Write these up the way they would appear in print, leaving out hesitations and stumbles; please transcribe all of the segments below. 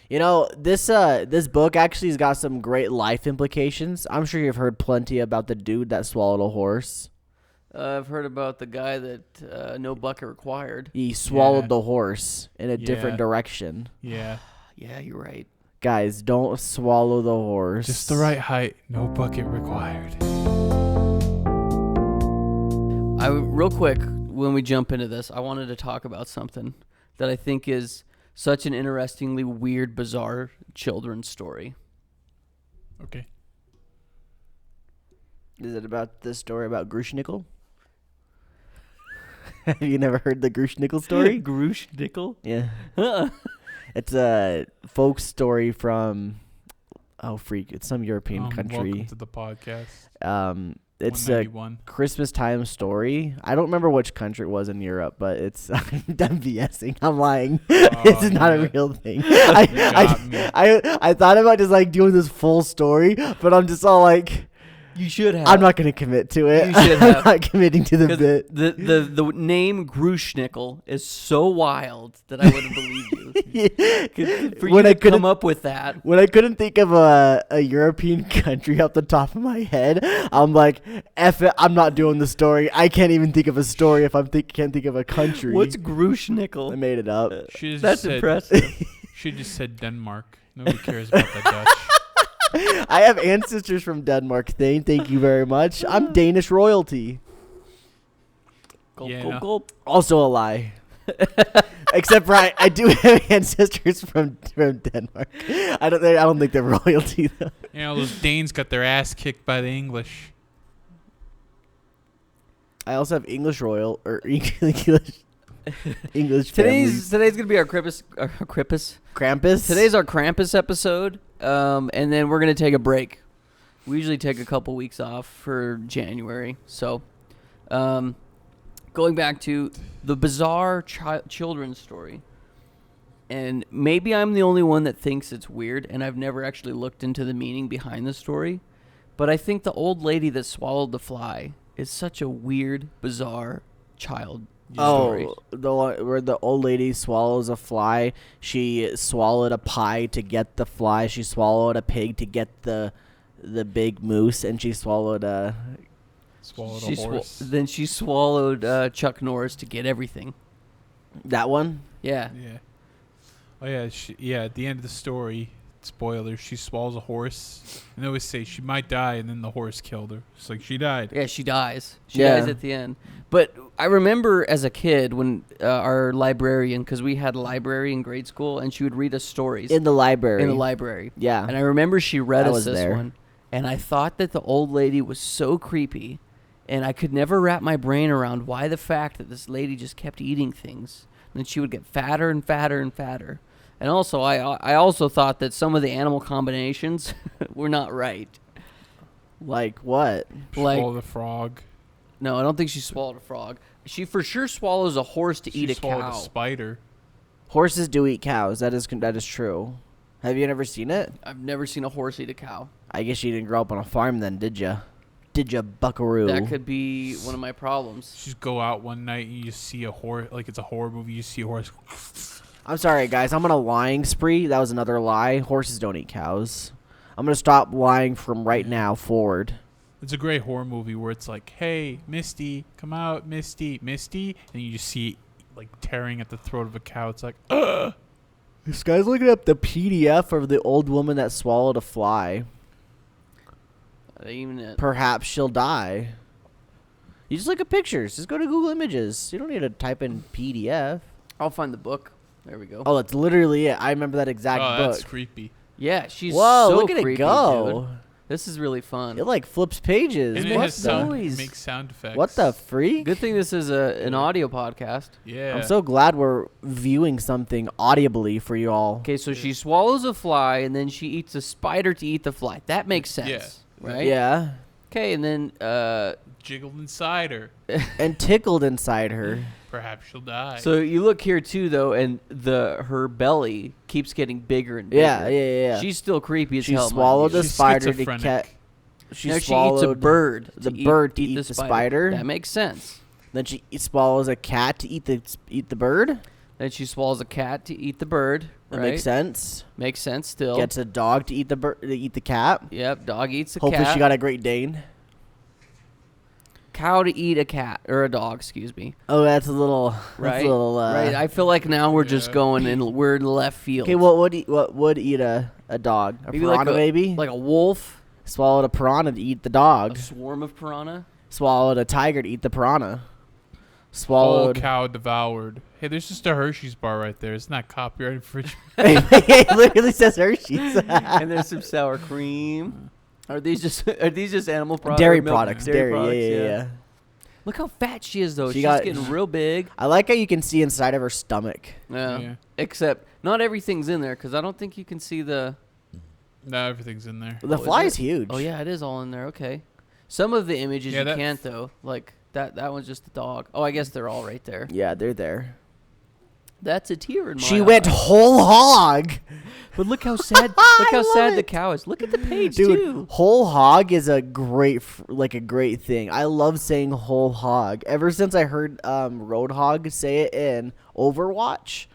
You know, this book actually has got some great life implications. I'm sure you've heard plenty about the dude that swallowed a horse. I've heard about the guy that no bucket required. He swallowed the horse in a different direction. Yeah. Yeah, you're right. Guys, don't swallow the horse. Just the right height, no bucket required. Real quick, when we jump into this, I wanted to talk about something that I think is such an interestingly weird, bizarre children's story. Okay. Is it about the story about Grushnickel? Have you never heard the Grushnickel story? Grushnickel? Yeah. It's a folk story from, it's some European country. Welcome to the podcast. It's a Christmas time story. I don't remember which country it was in Europe, but it's I'm BSing. I'm lying. It's not a real thing. I thought about just like doing this full story, but I'm just all like, you should have. I'm not going to commit to it. You should have. I'm not committing to the bit. The name Grushnickel is so wild that I wouldn't believe you. For you to come up with that. When I couldn't think of a European country off the top of my head, I'm like, F it, I'm not doing the story. I can't even think of a story if I can't think of a country. What's Grushnickel? I made it up. That's impressive. She just said Denmark. Nobody cares about the Dutch. I have ancestors from Denmark, Thane. Thank you very much. I'm Danish royalty. Gulp, gulp. Also a lie. Except for I do have ancestors from Denmark. I don't think they're royalty though. You know, those Danes got their ass kicked by the English. I also have English royal or English Today's gonna be our Krampus. Krampus. Today's our Krampus episode, and then we're gonna take a break. We usually take a couple weeks off for January, so going back to the bizarre children's story, and maybe I'm the only one that thinks it's weird, and I've never actually looked into the meaning behind the story, but I think the old lady that swallowed the fly is such a weird, bizarre child. Oh, the one where the old lady swallows a fly. She swallowed a pie to get the fly. She swallowed a pig to get the big moose, and she swallowed a horse. Then she swallowed Chuck Norris to get everything. That one? Yeah. Yeah. Oh yeah. At the end of the story, spoilers, she swallows a horse, and they always say she might die, and then the horse killed her. It's like she died. Yeah, she dies. She dies at the end. But I remember as a kid when our librarian, because we had a library in grade school, and she would read us stories. In the library. Yeah. And I remember she read us this one, and I thought that the old lady was so creepy, and I could never wrap my brain around why the fact that this lady just kept eating things. And then she would get fatter and fatter and fatter. And also, I also thought that some of the animal combinations were not right. Like what? Swallow the frog. No, I don't think she swallowed a frog. She for sure swallows a horse to eat a cow. She swallowed a spider. Horses do eat cows. That is true. Have you never seen it? I've never seen a horse eat a cow. I guess you didn't grow up on a farm then, did ya? Did ya, buckaroo? That could be one of my problems. You just go out one night and you just see a horse, like it's a horror movie, you see a horse. I'm sorry, guys. I'm on a lying spree. That was another lie. Horses don't eat cows. I'm going to stop lying from right now forward. It's a great horror movie where it's like, hey, Misty, come out, Misty. And you just see like tearing at the throat of a cow. It's like, ugh. This guy's looking up the PDF of the old woman that swallowed a fly. Perhaps she'll die. You just look at pictures. Just go to Google Images. You don't need to type in PDF. I'll find the book. There we go. Oh, that's literally it. I remember that exact book. Oh, that's creepy. Yeah, she's Whoa, so look at creepy, it go. Dude. This is really fun. It like flips pages. And it has makes sound effects. What the freak? Good thing this is an audio podcast. Yeah. I'm so glad we're viewing something audibly for you all. Okay, so she swallows a fly, and then she eats a spider to eat the fly. That makes sense, right? Yeah. Okay, and then jiggled inside her. And tickled inside her. Perhaps she'll die. So you look here too, though, and her belly keeps getting bigger and bigger. Yeah. She's still creepy as she hell. She swallowed the She's spider to schizophrenic. She eats a bird. The bird to eat the spider. That makes sense. Then she swallows a cat to eat the bird. Then she swallows a cat to eat the bird. That right? makes sense. Makes sense still. Gets a dog to eat the cat. Yep, dog eats a Hopefully cat. she got a Great Dane. Cow to eat a cat or a dog, excuse me. Oh, that's a little Right. right. I feel like now we're just going and we're in left field. Okay, what would eat a dog? A Maybe piranha, maybe? like a wolf. Swallowed a piranha to eat the dog. A swarm of piranha. Swallowed a tiger to eat the piranha. Whole Swallowed. cow devoured. Hey, there's just a Hershey's bar right there. It's not copyright infringement. It literally says Hershey's. And there's some sour cream. Are these just animal products? Dairy Milk? products. Dairy Dairy. products, Yeah. Look how fat she is, though. She's got- getting real big. I like how you can see inside of her stomach. Yeah. Yeah. Except not everything's in there because I don't think you can see the. No, everything's in there. The is fly is it? huge. Oh yeah, it is all in there. Okay. Some of the images Yeah, you that- can't though. Like that one's just the dog. Oh, I guess they're all right there. Yeah, they're there. That's a tear in my She went eye. whole hog. But look how sad. Look how love sad the it. cow is. Look at the page Dude, too. whole hog is a great thing. I love saying whole hog. Ever since I heard Roadhog say it in Overwatch,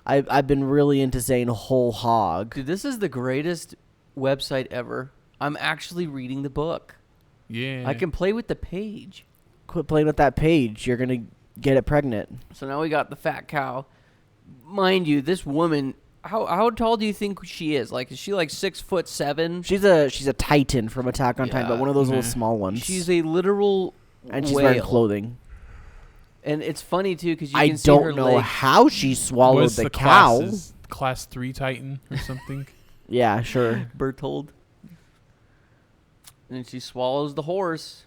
I've been really into saying whole hog. Dude, this is the greatest website ever. I'm actually reading the book. Yeah. I can play with the page. Quit playing with that page. You're gonna get it pregnant. So now we got the fat cow. Mind you, this woman. How tall do you think she is? Like, is she like 6'7"? She's a titan from Attack on Titan, but one of those little Yeah. small ones. She's a literal and she's whale. wearing clothing. And it's funny too because you I can see her don't know legs. how she swallowed What's the cow. classes? Class 3 Titan or something? Yeah, sure. Bertold. And then she swallows the horse.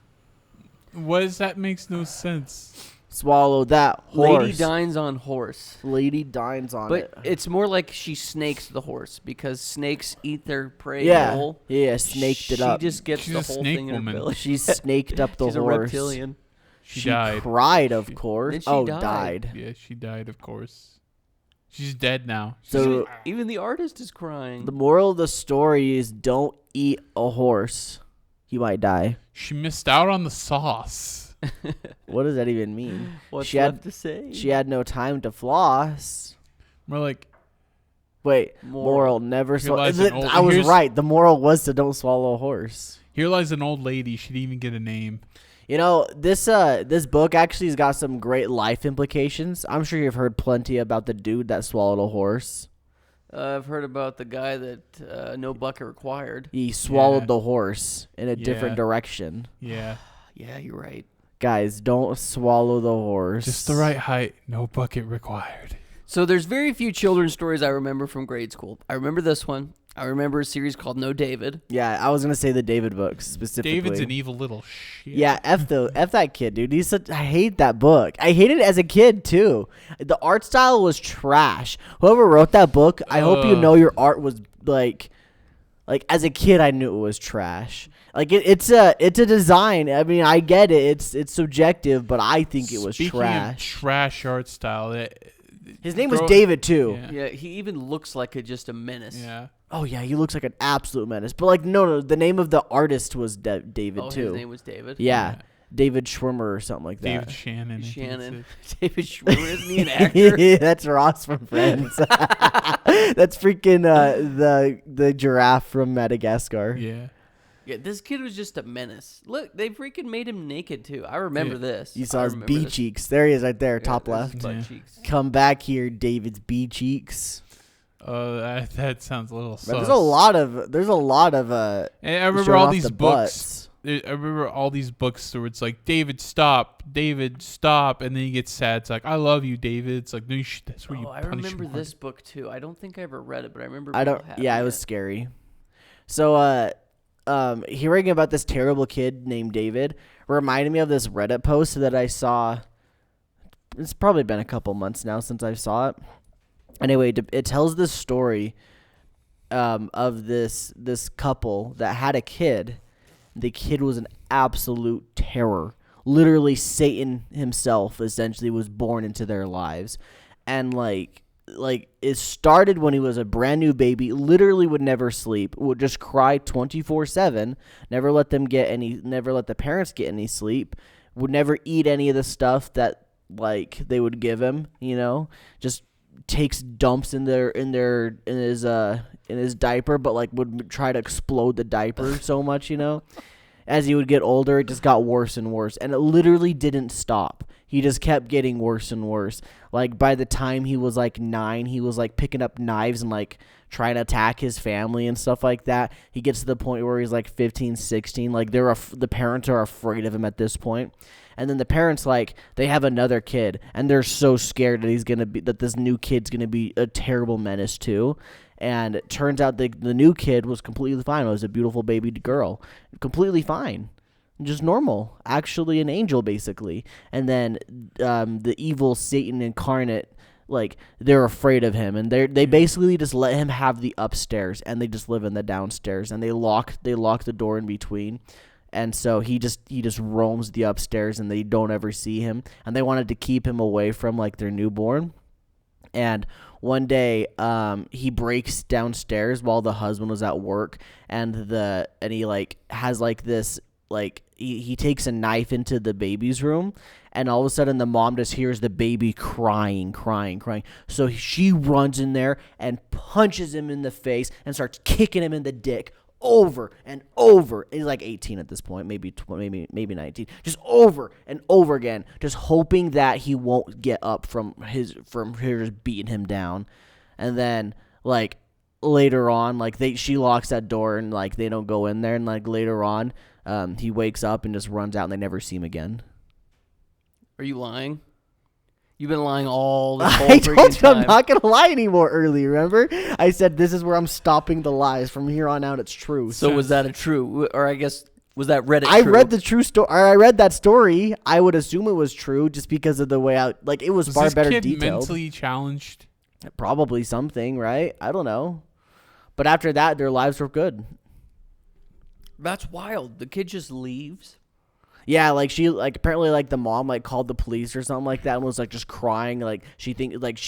What is that? Makes no sense. Swallowed that horse. Lady dines on horse. Lady dines on But it. it's more like she snakes the horse because snakes eat their prey Yeah, whole. yeah, snaked it up. She just gets She's the a whole snake thing in her woman. belly. She snaked up the She's horse. a reptilian. She died. Cried, of course. Then she Oh, died. died. Yeah, she died, of course. She's dead now. So Even the artist is crying. the moral of the story is don't eat a horse. You might die. She missed out on the sauce. What does that even mean? What's she had- left to say? She had no time to floss. More like, Wait, moral never Here swallow. lies an old- I was here's- right. The moral was to don't swallow a horse. here lies an old lady. She didn't even get a name. You know, this book actually has got some great life implications. I'm sure you've heard plenty about the dude that swallowed a horse. I've heard about the guy that no bucket required. He swallowed Yeah. the horse in a different Yeah. direction. Yeah. Yeah, you're right. Guys, don't swallow the horse. Just the right height. No bucket required. So there's very few children's stories I remember from grade school. I remember this one. I remember a series called No David. Yeah, I was gonna say the David books specifically. David's an evil little shit. Yeah, f that kid, dude. I hate that book. I hated it as a kid too. The art style was trash. Whoever wrote that book, I hope you know your art was like as a kid, I knew it was trash. Like it's a design. I mean, I get it. It's subjective, but I think it was Speaking trash. of trash art style. His name was David too. Yeah. Yeah, he even looks like just a menace. Yeah. Oh yeah, he looks like an absolute menace. But like, no, the name of the artist was David Oh, too. his name was David? Yeah, David Schwimmer or something like that. David Shannon. I think Shannon. it's David Schwimmer, isn't he an actor? That's Ross from Friends. That's freaking the giraffe from Madagascar. it. Yeah. Yeah, this kid was just a menace. Look, they freaking made him naked too. I remember Yeah. this. You saw I his remember bee this. cheeks. There he is, right there, Yeah, top there's his left. butt Yeah. cheeks. Come back here, David's bee cheeks. That sounds a little But sus. there's a lot of And I remember showing all off these the books. butts. I remember all these books where it's like, David, stop, and then he gets sad. It's like, I love you, David. It's like, no, that's where you Oh, I punish remember him. this book too. I don't think I ever read it, but I remember. I don't. people having Yeah, it was scary. So, hearing about this terrible kid named David reminded me of this Reddit post that I saw. It's probably been a couple months now since I saw it. Anyway, it tells this story of this couple that had a kid. The kid was an absolute terror. Literally, Satan himself essentially was born into their lives, and like it started when he was a brand new baby. Literally would never sleep. Would just cry 24/7. Never let the parents get any sleep. Would never eat any of the stuff that like they would give him. You know, just takes dumps in his diaper, but like would try to explode the diaper so much, As he would get older, it just got worse and worse, and it literally didn't stop. He just kept getting worse and worse. Like by the time he was like 9, he was like picking up knives and like trying to attack his family and stuff like that. He gets to the point where he's like 15, 16. Like the parents are afraid of him at this point. And then the parents, like, they have another kid, and they're so scared that this new kid's gonna be a terrible menace too. And it turns out the new kid was completely fine. It was a beautiful baby girl, completely fine, just normal, actually an angel basically. And then the evil Satan incarnate, like, they're afraid of him, and they basically just let him have the upstairs, and they just live in the downstairs, and they lock the door in between. And so he just roams the upstairs, and they don't ever see him. And they wanted to keep him away from like their newborn. And one day, he breaks downstairs while the husband was at work, and he like has like this like he takes a knife into the baby's room, and all of a sudden the mom just hears the baby crying. So she runs in there and punches him in the face and starts kicking him in the dick. Over and over. He's like 18 at this point, maybe 19. Just over and over again, just hoping that he won't get up from her beating him down. And then like later on, like she locks that door, and like they don't go in there. And like later on, he wakes up and just runs out, and they never see him again. Are you lying? You've been lying all the whole I told you time. I'm not going to lie anymore earlier, remember? I said this is where I'm stopping the lies. From here on out, it's true. So was that a true, or I guess, was that Reddit I true? read the true story. I read that story. I would assume it was true just because of the way like it was far better detailed. Was this kid mentally challenged? Probably something, right? I don't know. But after that, their lives were good. That's wild. The kid just leaves? Yeah, like she apparently like the mom like called the police or something like that and was like just crying, like she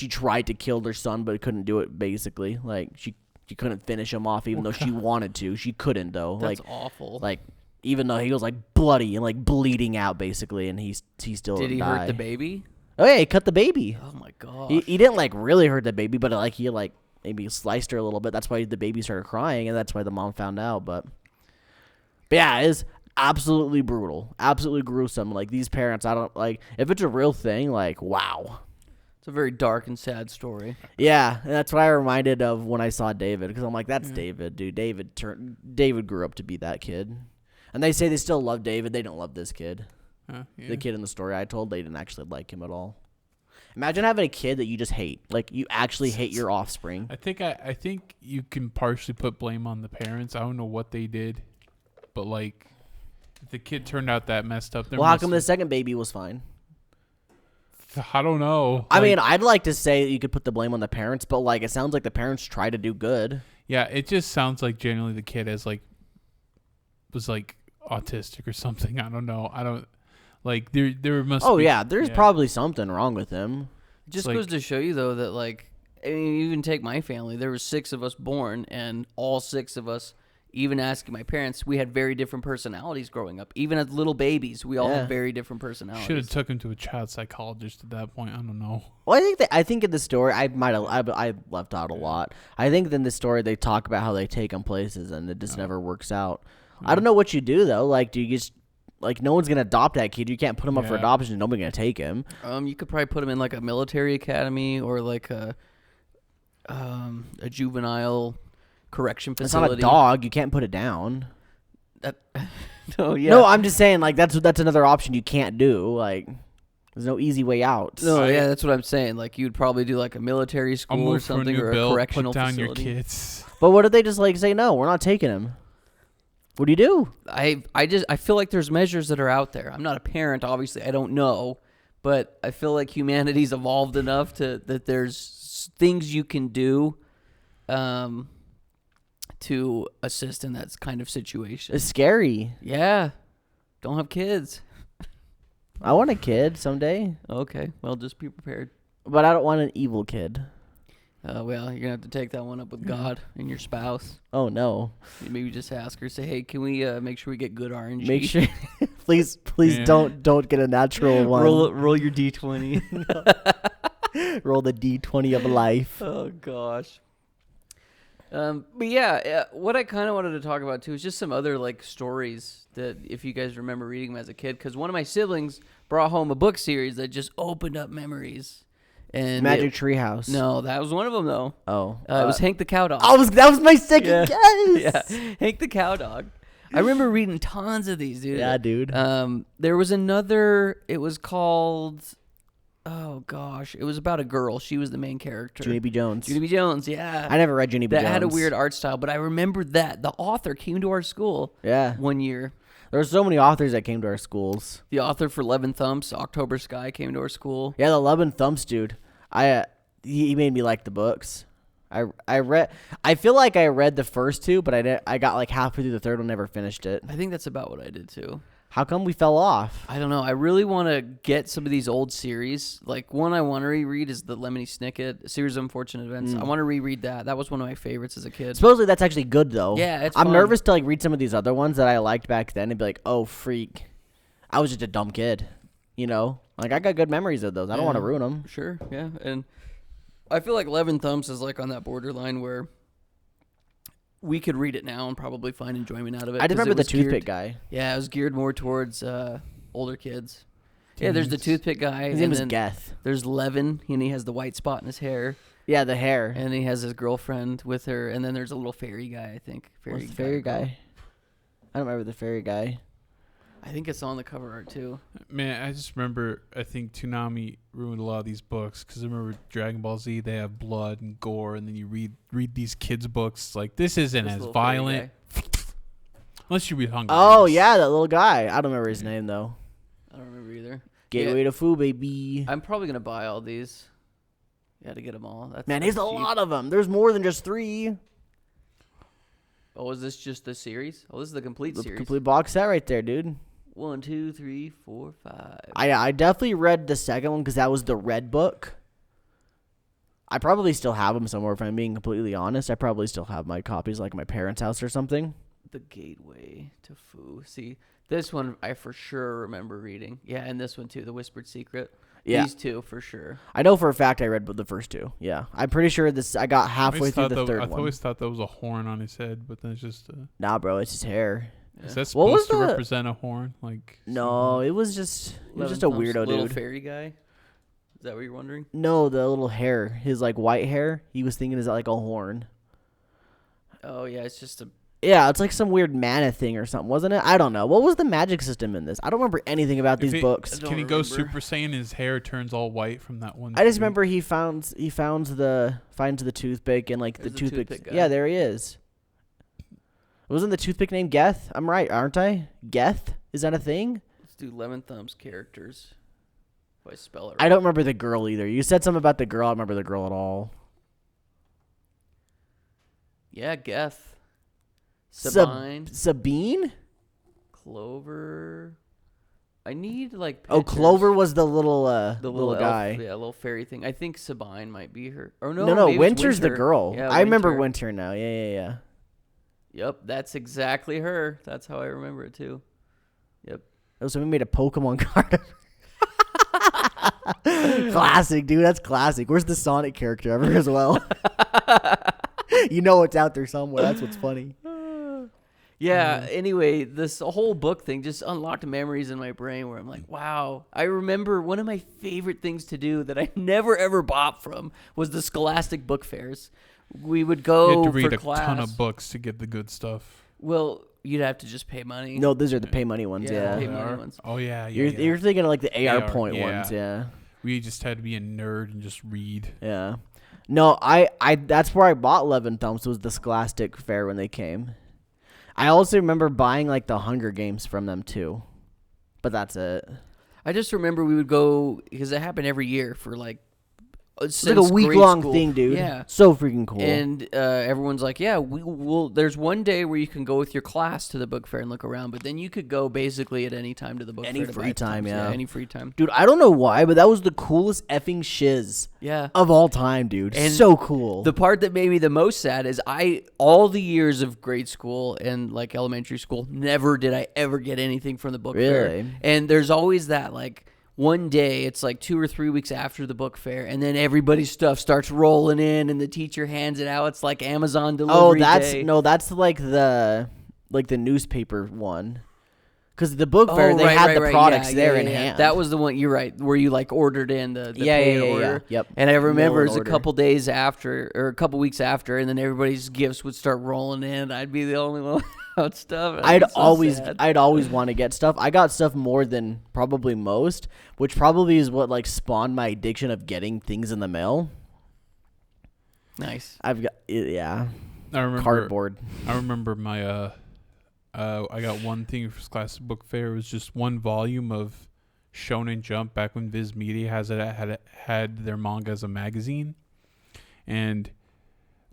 tried to kill their son but couldn't do it basically. Like she couldn't finish him off even though she wanted to. She couldn't though. That's like awful. Like even though he was like bloody and like bleeding out basically, and he still did he die. hurt the baby? Oh yeah, he cut the baby. Oh my god. He didn't like really hurt the baby, but like he like maybe sliced her a little bit. That's why the baby started crying, and that's why the mom found out. But yeah, it's absolutely brutal, absolutely gruesome. Like these parents, I don't like if it's a real thing. Like wow, it's a very dark and sad story. Yeah, and that's what I reminded of when I saw David, because I'm like, that's David, dude. David grew up to be that kid, and they say they still love David. They don't love this kid. Yeah. The kid in the story I told, they didn't actually like him at all. Imagine having a kid that you just hate, like you actually hate your offspring. I think you can partially put blame on the parents. I don't know what they did, but like. If the kid turned out that messed up, well, how come the second baby was fine? I don't know. I mean, I'd like to say that you could put the blame on the parents, but like it sounds like the parents try to do good. Yeah, it just sounds like generally the kid was autistic or something. I don't know. I don't like there must. Oh yeah, there's probably something wrong with him. It just goes to show you though that like, I mean, even take my family. There were 6 of us born, and all 6 of us. Even asking my parents, we had very different personalities growing up. Even as little babies, we all had very different personalities. Should have took him to a child psychologist at that point. I don't know. Well, I think in the story, I left out a lot. I think in the story they talk about how they take them places and it just never works out. I don't know what you do though. Like, do you just like no one's gonna adopt that kid? You can't put him up for adoption. Nobody's gonna take him. You could probably put him in like a military academy or like a juvenile correction facility. It's not a dog. You can't put it down. No, I'm just saying like that's another option you can't do. Like there's no easy way out. No, yeah, that's what I'm saying. Like you'd probably do like a military school or something or a correctional put down facility. Your kids. But what if they just like say no? We're not taking him. What do you do? I feel like there's measures that are out there. I'm not a parent, obviously. I don't know, but I feel like humanity's evolved enough that there's things you can do. To assist in that kind of situation. It's scary. Yeah. Don't have kids. I want a kid someday. Okay. Well, just be prepared. But I don't want an evil kid. Well, you're going to have to take that one up with God and your spouse. Oh, no. Maybe just ask her, say, hey, can we make sure we get good RNG? Make sure. please don't get a natural one. Roll your D20. Roll the D20 of life. Oh gosh. But yeah, what I kind of wanted to talk about too is just some other like stories that if you guys remember reading them as a kid, because one of my siblings brought home a book series that just opened up memories. And Magic Treehouse. No, that was one of them though. Oh, it was Hank the Cow Dog. That was my second guess. Yeah, Hank the Cow Dog. I remember reading tons of these, dude. Yeah, dude. There was another. It was called. Oh gosh, it was about a girl. She was the main character. Junie B. Jones. Junie B. Jones, yeah. I never read Junie B. Jones. That had a weird art style, but I remember that the author came to our school. Yeah. One year. There were so many authors that came to our schools. The author for 11 Thumps, October Sky, came to our school. Yeah, the 11 Thumps dude. He made me like the books. I feel like I read the first two, but I got like halfway through the third one, never finished it. I think that's about what I did too. How come we fell off? I don't know. I really want to get some of these old series. Like one I want to reread is the Lemony Snicket, A Series of Unfortunate Events. I want to reread that. That was one of my favorites as a kid. Supposedly that's actually good though. Yeah, I'm nervous to like read some of these other ones that I liked back then and be like, oh freak, I was just a dumb kid, you know? Like I got good memories of those. I don't want to ruin them. Sure, yeah, and I feel like 11 Thumps is like on that borderline where we could read it now and probably find enjoyment out of it. I just remember the toothpick guy. Yeah, it was geared more towards older kids. Yeah, there's the toothpick guy. His name is Geth. There's Levin, and he has the white spot in his hair. Yeah, the hair. And he has his girlfriend with her. And then there's a little fairy guy, I think. What's the fairy guy? I don't remember the fairy guy. I think it's on the cover art, too. Man, I just remember, I think Toonami ruined a lot of these books, because I remember Dragon Ball Z, they have blood and gore, and then you read these kids' books, like, this isn't as violent. Unless you read Hunger Games. Yeah, that little guy. I don't remember his name, though. I don't remember either. Gateway to Foo, baby. I'm probably going to buy all these. Yeah, to get them all. There's a lot of them. There's more than just 3. Oh, is this just the series? Oh, this is the complete series. The complete box set right there, dude. 1, 2, 3, 4, 5. I definitely read the second one because that was the red book. I probably still have them somewhere, if I'm being completely honest. I probably still have my copies, like my parents' house or something. The Gateway to Foo. See, this one I for sure remember reading. Yeah, and this one too, The Whispered Secret. Yeah. These two for sure. I know for a fact I read the first 2. Yeah, I'm pretty sure I got halfway through the third one. I always thought that was a horn on his head, but then it's just... Nah, bro, it's his hair. Yeah. Is that supposed to represent a horn? Like no, it was just a weirdo dude. Little fairy guy? Is that what you're wondering? No, the little hair. His like white hair. He was thinking is that like a horn. Oh yeah, it's just a... Yeah, it's like some weird mana thing or something, wasn't it? I don't know. What was the magic system in this? I don't remember anything about these books. Can he go Super Saiyan? His hair turns all white from that one. I just remember he finds the toothpick and like the toothpick guy. Yeah, there he is. Wasn't the toothpick named Geth? I'm right, aren't I? Geth? Is that a thing? Let's do 11 Thumbs characters. If I spell it right. I don't remember the girl either. You said something about the girl. I don't remember the girl at all. Yeah, Geth. Sabine? Clover. I need like pictures. Oh, Clover was the little guy. Elf, yeah, little fairy thing. I think Sabine might be her. Or no, no, Winter's the girl. Yeah, I remember Winter now. Yeah. Yep, that's exactly her. That's how I remember it too. Yep. Oh, so we made a Pokemon card. Classic, dude. That's classic. Where's the Sonic character ever as well? You know it's out there somewhere. That's what's funny. Yeah, anyway, this whole book thing just unlocked memories in my brain where I'm like, wow. I remember one of my favorite things to do that I never ever bought from was the Scholastic book fairs. We would go you had to read for class. a ton of books to get the good stuff. Well, you'd have to just pay money. No, those are the pay money ones, yeah. Pay money ones. Oh, yeah. You're thinking of like the AR point ones, yeah. We just had to be a nerd and just read. Yeah. No, I that's where I bought 11 Thumps was the Scholastic Fair when they came. I also remember buying like the Hunger Games from them too. But that's it. I just remember we would go, because it happened every year for like, it's like a week-long thing, dude. Yeah. So freaking cool. And everyone's like, yeah, there's one day where you can go with your class to the book fair and look around, but then you could go basically at any time to the book fair. Any free time, yeah. Any free time. Dude, I don't know why, but that was the coolest effing shiz of all time, dude. And so cool. The part that made me the most sad is all the years of grade school and like elementary school, never did I ever get anything from the book fair. And there's always that like, one day, it's like 2 or 3 weeks after the book fair, and then everybody's stuff starts rolling in, and the teacher hands it out. It's like Amazon delivery day. That's like the newspaper one. Because the book fair, they had the products there in hand. That was the one, you're right, where you like ordered in the pay order. Yep. And I remember it was a couple days after, or a couple weeks after, and then everybody's gifts would start rolling in. I'd be the only one without stuff. I'd always want to get stuff. I got stuff more than probably most, which probably is what like spawned my addiction of getting things in the mail. Nice. I've got, yeah. I remember cardboard. I remember my I got one thing for classic book fair. It was just one volume of Shonen Jump back when Viz Media had their manga as a magazine, and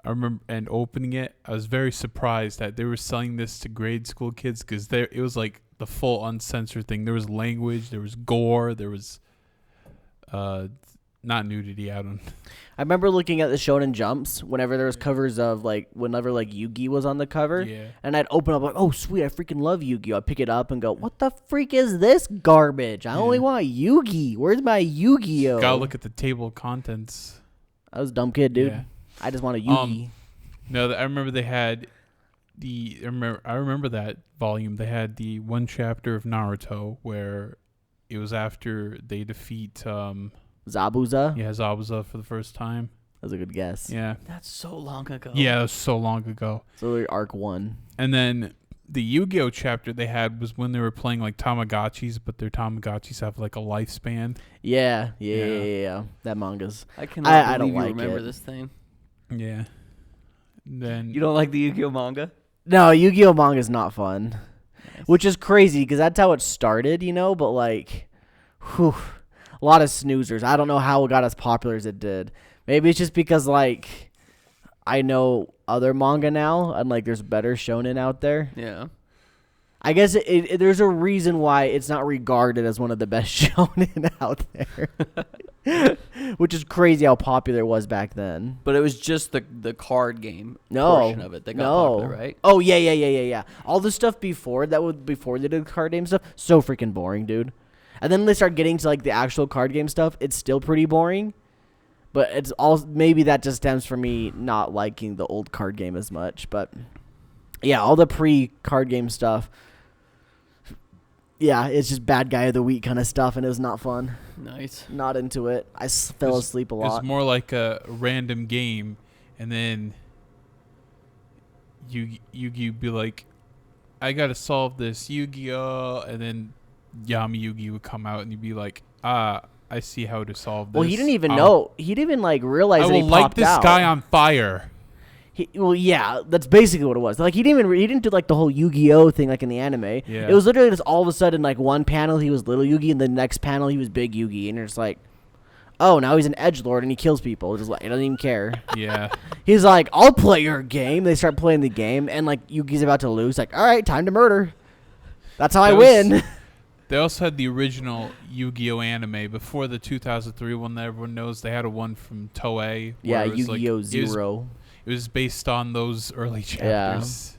I remember opening it. I was very surprised that they were selling this to grade school kids because it was like the full uncensored thing. There was language, there was gore, there was not nudity. I remember looking at the Shonen Jumps whenever there was covers of whenever Yu-Gi was on the cover. Yeah. And I'd open up like, oh sweet, I freaking love Yu-Gi-Oh! I'd pick it up and go, what the freak is this garbage? I only want Yu-Gi. Where's my Yu-Gi-Oh? Gotta look at the table of contents. I was a dumb kid, dude. Yeah. I just want a Yu-Gi. No, I remember they had I remember that volume. They had the one chapter of Naruto where it was after they defeat Zabuza? Yeah, Zabuza for the first time. That was a good guess. Yeah. That's so long ago. Yeah, it was so long ago. So arc 1. And then the Yu-Gi-Oh chapter they had was when they were playing like Tamagotchis, but their Tamagotchis have like a lifespan. Yeah. That manga's. I cannot don't believe you like remember it. this thing. Yeah. Then you don't like the Yu-Gi-Oh manga? No, Yu-Gi-Oh manga's not fun. Nice. Which is crazy because that's how it started, but like, whew. A lot of snoozers. I don't know how it got as popular as it did. Maybe it's just because, like, I know other manga now, and, like, there's better shonen out there. Yeah. I guess there's a reason why it's not regarded as one of the best shonen out there. Which is crazy how popular it was back then. But it was just the card game portion of it that got popular, right? Oh, yeah. All the stuff before they did the card game stuff, so freaking boring, dude. And then they start getting to like the actual card game stuff. It's still pretty boring, but it's all maybe that just stems from me not liking the old card game as much. But yeah, all the pre-card game stuff. Yeah, it's just bad guy of the week kind of stuff, and it was not fun. Nice. Not into it. I fell asleep a lot. It's more like a random game, and then you be like, I gotta solve this Yu-Gi-Oh, and then Yami Yugi would come out and you'd be like, I see how to solve this. Well, he didn't even know. He didn't even like realize that he popped out. I will light this guy on fire. Yeah, that's basically what it was. Like he didn't do like the whole Yu-Gi-Oh thing like in the anime. Yeah. It was literally just all of a sudden like one panel he was little Yugi and the next panel he was big Yugi, and you're just like, oh, now he's an edgelord and he kills people. Just like he doesn't even care. Yeah. He's like, I'll play your game. They start playing the game and like Yugi's about to lose. Like, all right, time to murder. That's how I win. They also had the original Yu-Gi-Oh anime before the 2003 one that everyone knows. They had a one from Toei. Yeah, Yu-Gi-Oh! Zero. It was based on those early chapters.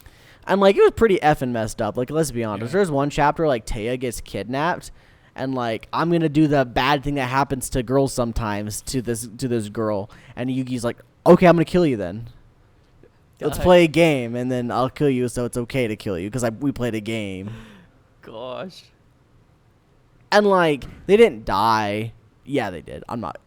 Yeah. And like it was pretty effing messed up. Like let's be honest. Yeah. There's one chapter like Taya gets kidnapped, and like I'm gonna do the bad thing that happens to girls sometimes to this girl, and Yugi's like, okay, I'm gonna kill you then. Let's play a game, and then I'll kill you, so it's okay to kill you because we played a game. Gosh. And like they didn't die. Yeah, they did. I'm not.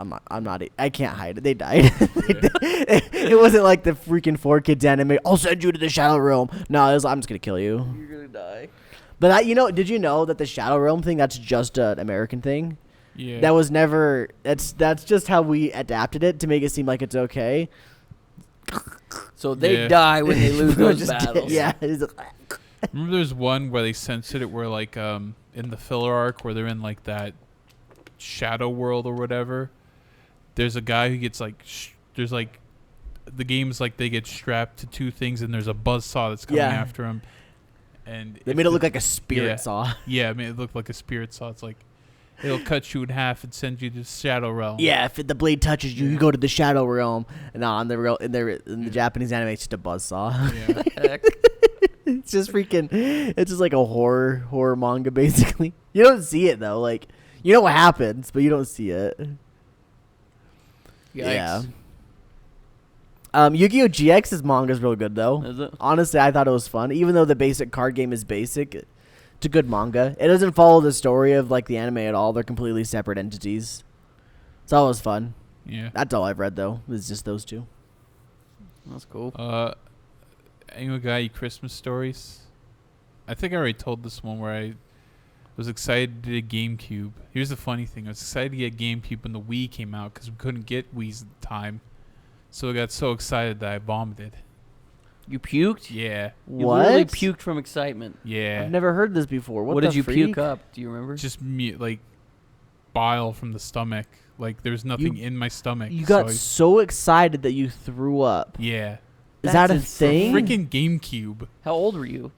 I can't hide it. They died. It wasn't like the freaking 4Kids anime. I'll send you to the Shadow Realm. No, it was, I'm just gonna kill you. You're gonna die. But did you know that the Shadow Realm thing? That's just an American thing. Yeah. That was never. That's just how we adapted it to make it seem like it's okay. So they die when they lose those battles. Yeah. Remember there's one where they censored it where like in the filler arc where they're in like that shadow world or whatever. There's a guy who gets like there's like the game's like they get strapped to two things and there's a buzzsaw that's coming after him. And they made it look like a spirit saw. Yeah, I mean it looked like a spirit saw. It's like it'll cut you in half and send you to the Shadow Realm. Yeah, if the blade touches you, you go to the Shadow Realm. And in the Japanese anime, it's just a buzzsaw. Yeah. It's just freaking. It's just like a horror manga, basically. You don't see it though. Like you know what happens, but you don't see it. Yikes. Yeah. Yu-Gi-Oh! GX's manga is real good though. Is it? Honestly, I thought it was fun. Even though the basic card game is basic, it's a good manga. It doesn't follow the story of like the anime at all. They're completely separate entities. So it was fun. Yeah. That's all I've read though. It's just those two. That's cool. Anyone got any Christmas stories? I think I already told this one where I was excited to get GameCube. Here's the funny thing. I was excited to get GameCube when the Wii came out because we couldn't get Wii's at the time. So I got so excited that I vomited. You puked? Yeah. You literally puked from excitement. Yeah. I've never heard this before. What did you puke up? Do you remember? Just like bile from the stomach. Like there's nothing in my stomach. You got so excited that you threw up. Yeah. Is that a thing? Freaking GameCube. How old were you?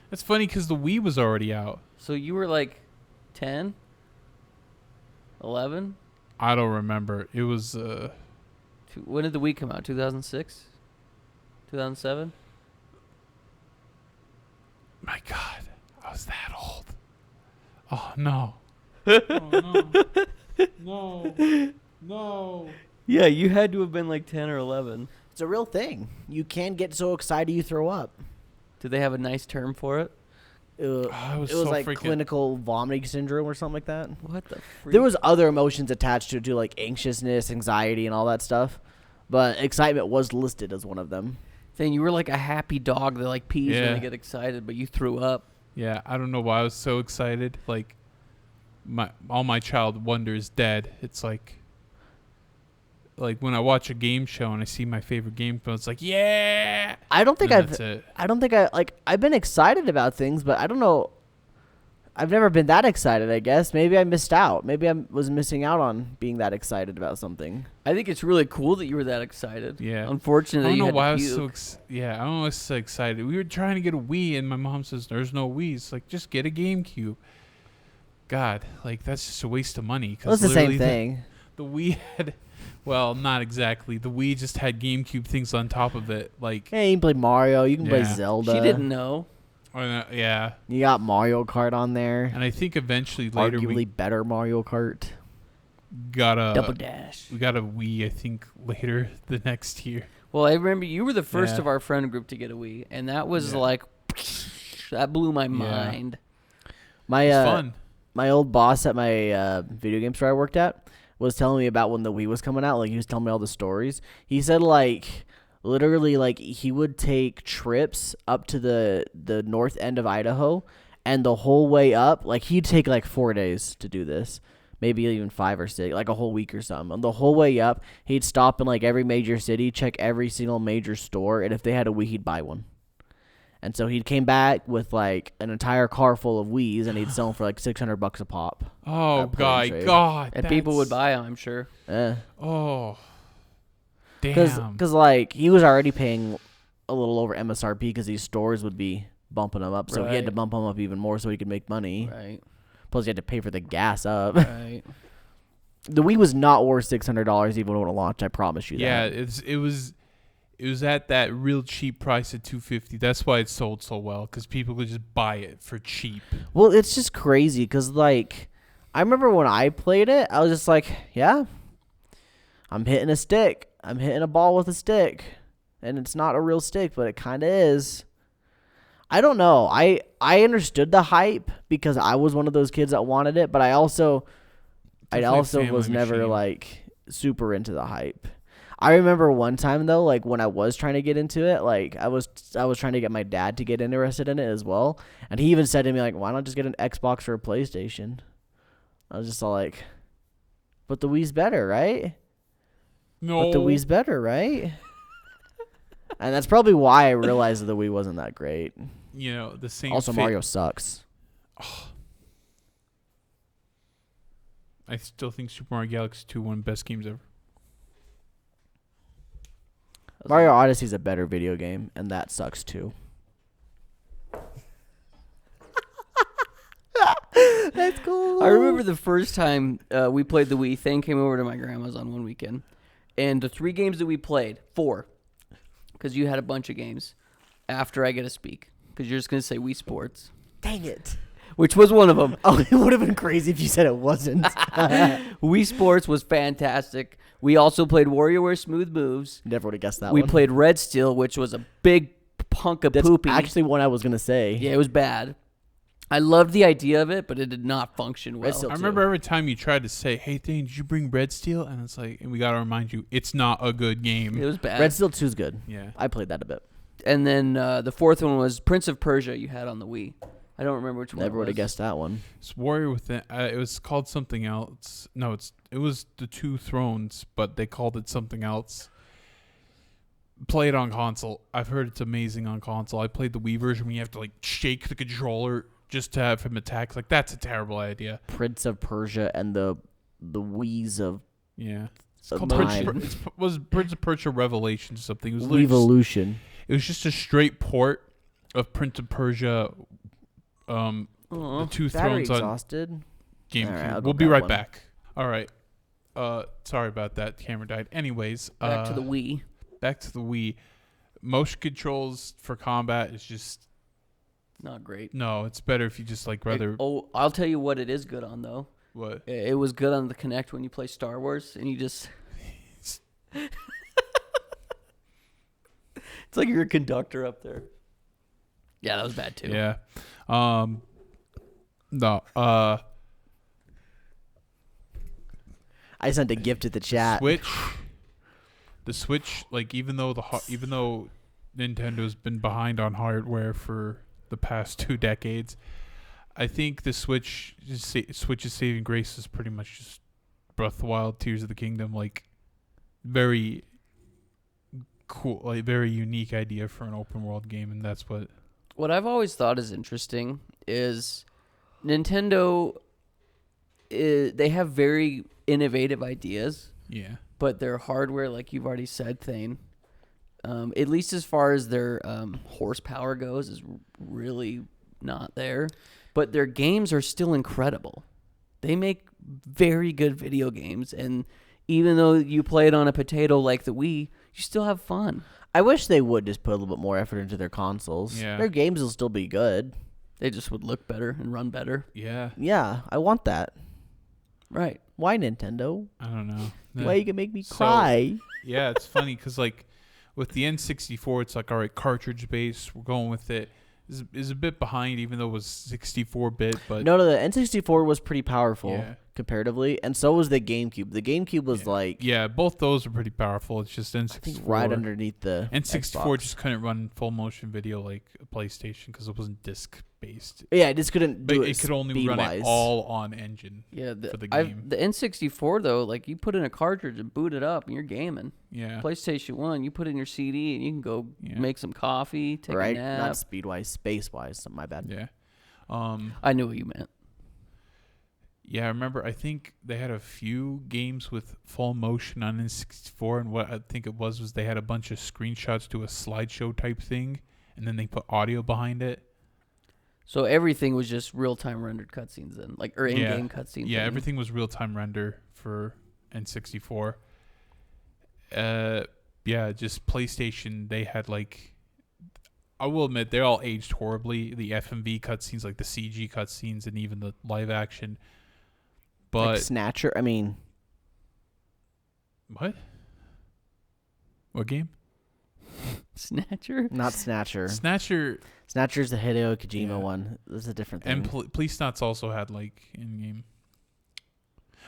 That's funny because the Wii was already out. So you were like 10? 11? I don't remember. It was when did the Wii come out? 2006? 2007? My God. I was that old. Oh no. Oh no. No. Yeah, you had to have been like 10 or 11. It's a real thing. You can get so excited you throw up. Did they have a nice term for it? It was so like freaking clinical vomiting syndrome or something like that. What the freak? There was other emotions attached to it too, like anxiousness, anxiety, and all that stuff. But excitement was listed as one of them. Thing, you were like a happy dog that like pees when they get excited, but you threw up. Yeah, I don't know why I was so excited. Like all my child wonder is dead. It's like when I watch a game show and I see my favorite game show, it's like, yeah. I don't think I've been excited about things, but I don't know. I've never been that excited, I guess. Maybe I missed out. Maybe I was missing out on being that excited about something. I think it's really cool that you were that excited. Yeah. Unfortunately, I don't know why I was so I don't know why I was so excited. We were trying to get a Wii, and my mom says, there's no Wii. It's like, just get a GameCube. God, like, that's just a waste of money. Well, it's the same thing. The Wii had... Well, not exactly. The Wii just had GameCube things on top of it. Like, yeah, you can play Mario. You can play Zelda. She didn't know. Yeah. You got Mario Kart on there. And I think eventually later arguably better Mario Kart. Got a Double Dash. We got a Wii, I think, later the next year. Well, I remember you were the first of our friend group to get a Wii, and that was like that blew my mind. My fun. My old boss at my video game store I worked at was telling me about when the Wii was coming out. Like, he was telling me all the stories. He said, like, literally, like, he would take trips up to the north end of Idaho, and the whole way up, like, he'd take, like, 4 days to do this. Maybe even 5 or 6, like a whole week or something. And the whole way up, he'd stop in, like, every major city, check every single major store, and if they had a Wii, he'd buy one. And so he came back with, like, an entire car full of Wiis, and he'd sell them for, like, $600 a pop. Oh, God. And people would buy them, I'm sure. Oh. Damn. Because, like, he was already paying a little over MSRP because these stores would be bumping them up. So he had to bump them up even more so he could make money. Right. Plus, he had to pay for the gas up. Right. The Wii was not worth $600 even when it launched, I promise you that. Yeah, it was at that real cheap price at $250. That's why it sold so well, because people could just buy it for cheap. Well, it's just crazy because, like, I remember when I played it, I was just like, yeah, I'm hitting a stick. I'm hitting a ball with a stick. And it's not a real stick, but it kind of is. I don't know. I understood the hype because I was one of those kids that wanted it, but I also was never, like, super into the hype. I remember one time, though, like, when I was trying to get into it, like, I was trying to get my dad to get interested in it as well. And he even said to me, like, why not just get an Xbox or a PlayStation? I was just all like, but the Wii's better, right? No. But the Wii's better, right? And that's probably why I realized that the Wii wasn't that great. You know, the same. Also, Mario sucks. Oh. I still think Super Mario Galaxy 2 one of the best games ever. Mario Odyssey is a better video game, and that sucks too. That's cool. I remember the first time we played the Wii. Thane came over to my grandma's on one weekend, and the 3 games that we played, 4, because you had a bunch of games. After I Get to Speak, because you're just gonna say Wii Sports. Dang it. Which was one of them. Oh, it would have been crazy if you said it wasn't. Wii Sports was fantastic. We also played WarioWare Smooth Moves. Never would have guessed that We one. played Red Steel, which was a big punk of poopy. Actually one I was going to say. Yeah, it was bad. I loved the idea of it, but it did not function well. I remember every time you tried to say, "Hey, Dane, did you bring Red Steel?" And it's like, and we got to remind you, it's not a good game. It was bad. Red Steel 2 is good. Yeah. I played that a bit. And then the fourth one was Prince of Persia you had on the Wii. I don't remember which one. Never would have guessed that one. It's Warrior Within. It was called something else. No, it was the Two Thrones, but they called it something else. Play it on console. I've heard it's amazing on console. I played the Wii version when you have to like shake the controller just to have him attack. Like, that's a terrible idea. Prince of Persia and the Wii's of It's called Prince of Persia Revelations or something. It was Evolution. It was just a straight port of Prince of Persia. The Two Thrones exhausted. on GameCube. Right, we'll be right back. All right. Sorry about that. Camera died. Anyways, back to the Wii. Back to the Wii. Motion controls for combat is just not great. No, it's better if you just like rather. I'll tell you what it is good on though. What? It was good on the Kinect when you play Star Wars and you just. It's like you're a conductor up there. Yeah, that was bad too. Yeah. No. I sent a gift to the chat. The Switch, like even though Nintendo's been behind on hardware for the past 2 decades, I think the Switch's saving grace is pretty much just Breath of the Wild, Tears of the Kingdom, like very cool, like very unique idea for an open world game, and that's what I've always thought is interesting is Nintendo. They have very innovative ideas. Yeah. But their hardware, like you've already said, Thane, at least as far as their horsepower goes, is really not there. But their games are still incredible. They make very good video games, and even though you play it on a potato like the Wii, you still have fun. I wish they would just put a little bit more effort into their consoles. Yeah. Their games will still be good. They just would look better and run better. Yeah. Yeah, I want that. Right. Why, Nintendo? I don't know. Why you can make me cry? Yeah, it's funny because like with the N64, it's like, all right, cartridge based. We're going with it. Is a bit behind, even though it was 64-bit. But no, the N64 was pretty powerful comparatively, and so was the GameCube. The GameCube was both those are pretty powerful. It's just N64 I think right underneath the N64 Xbox. just couldn't run full motion video like a PlayStation because it wasn't disc based. Yeah, it just couldn't do it. It could only run it all on engine. Yeah, for the game. The N64 though, like you put in a cartridge and boot it up, and you're gaming. Yeah. PlayStation 1, you put in your CD and you can go make some coffee, take a nap. Not speed-wise, space-wise. My bad. Yeah. I knew what you meant. Yeah, I remember. I think they had a few games with full motion on N64, and what I think it was they had a bunch of screenshots to a slideshow type thing, and then they put audio behind it. So everything was just real-time rendered cutscenes then, like or in-game cutscenes. Yeah, everything was real-time render for N64. Just PlayStation. They had like, I will admit, they all aged horribly. The FMV cutscenes, like the CG cutscenes, and even the live action. But like Snatcher. I mean, what? What game? Snatcher? Not Snatcher. Snatcher's the Hideo Kojima one. This is a different thing. And Police Knots also had like in-game.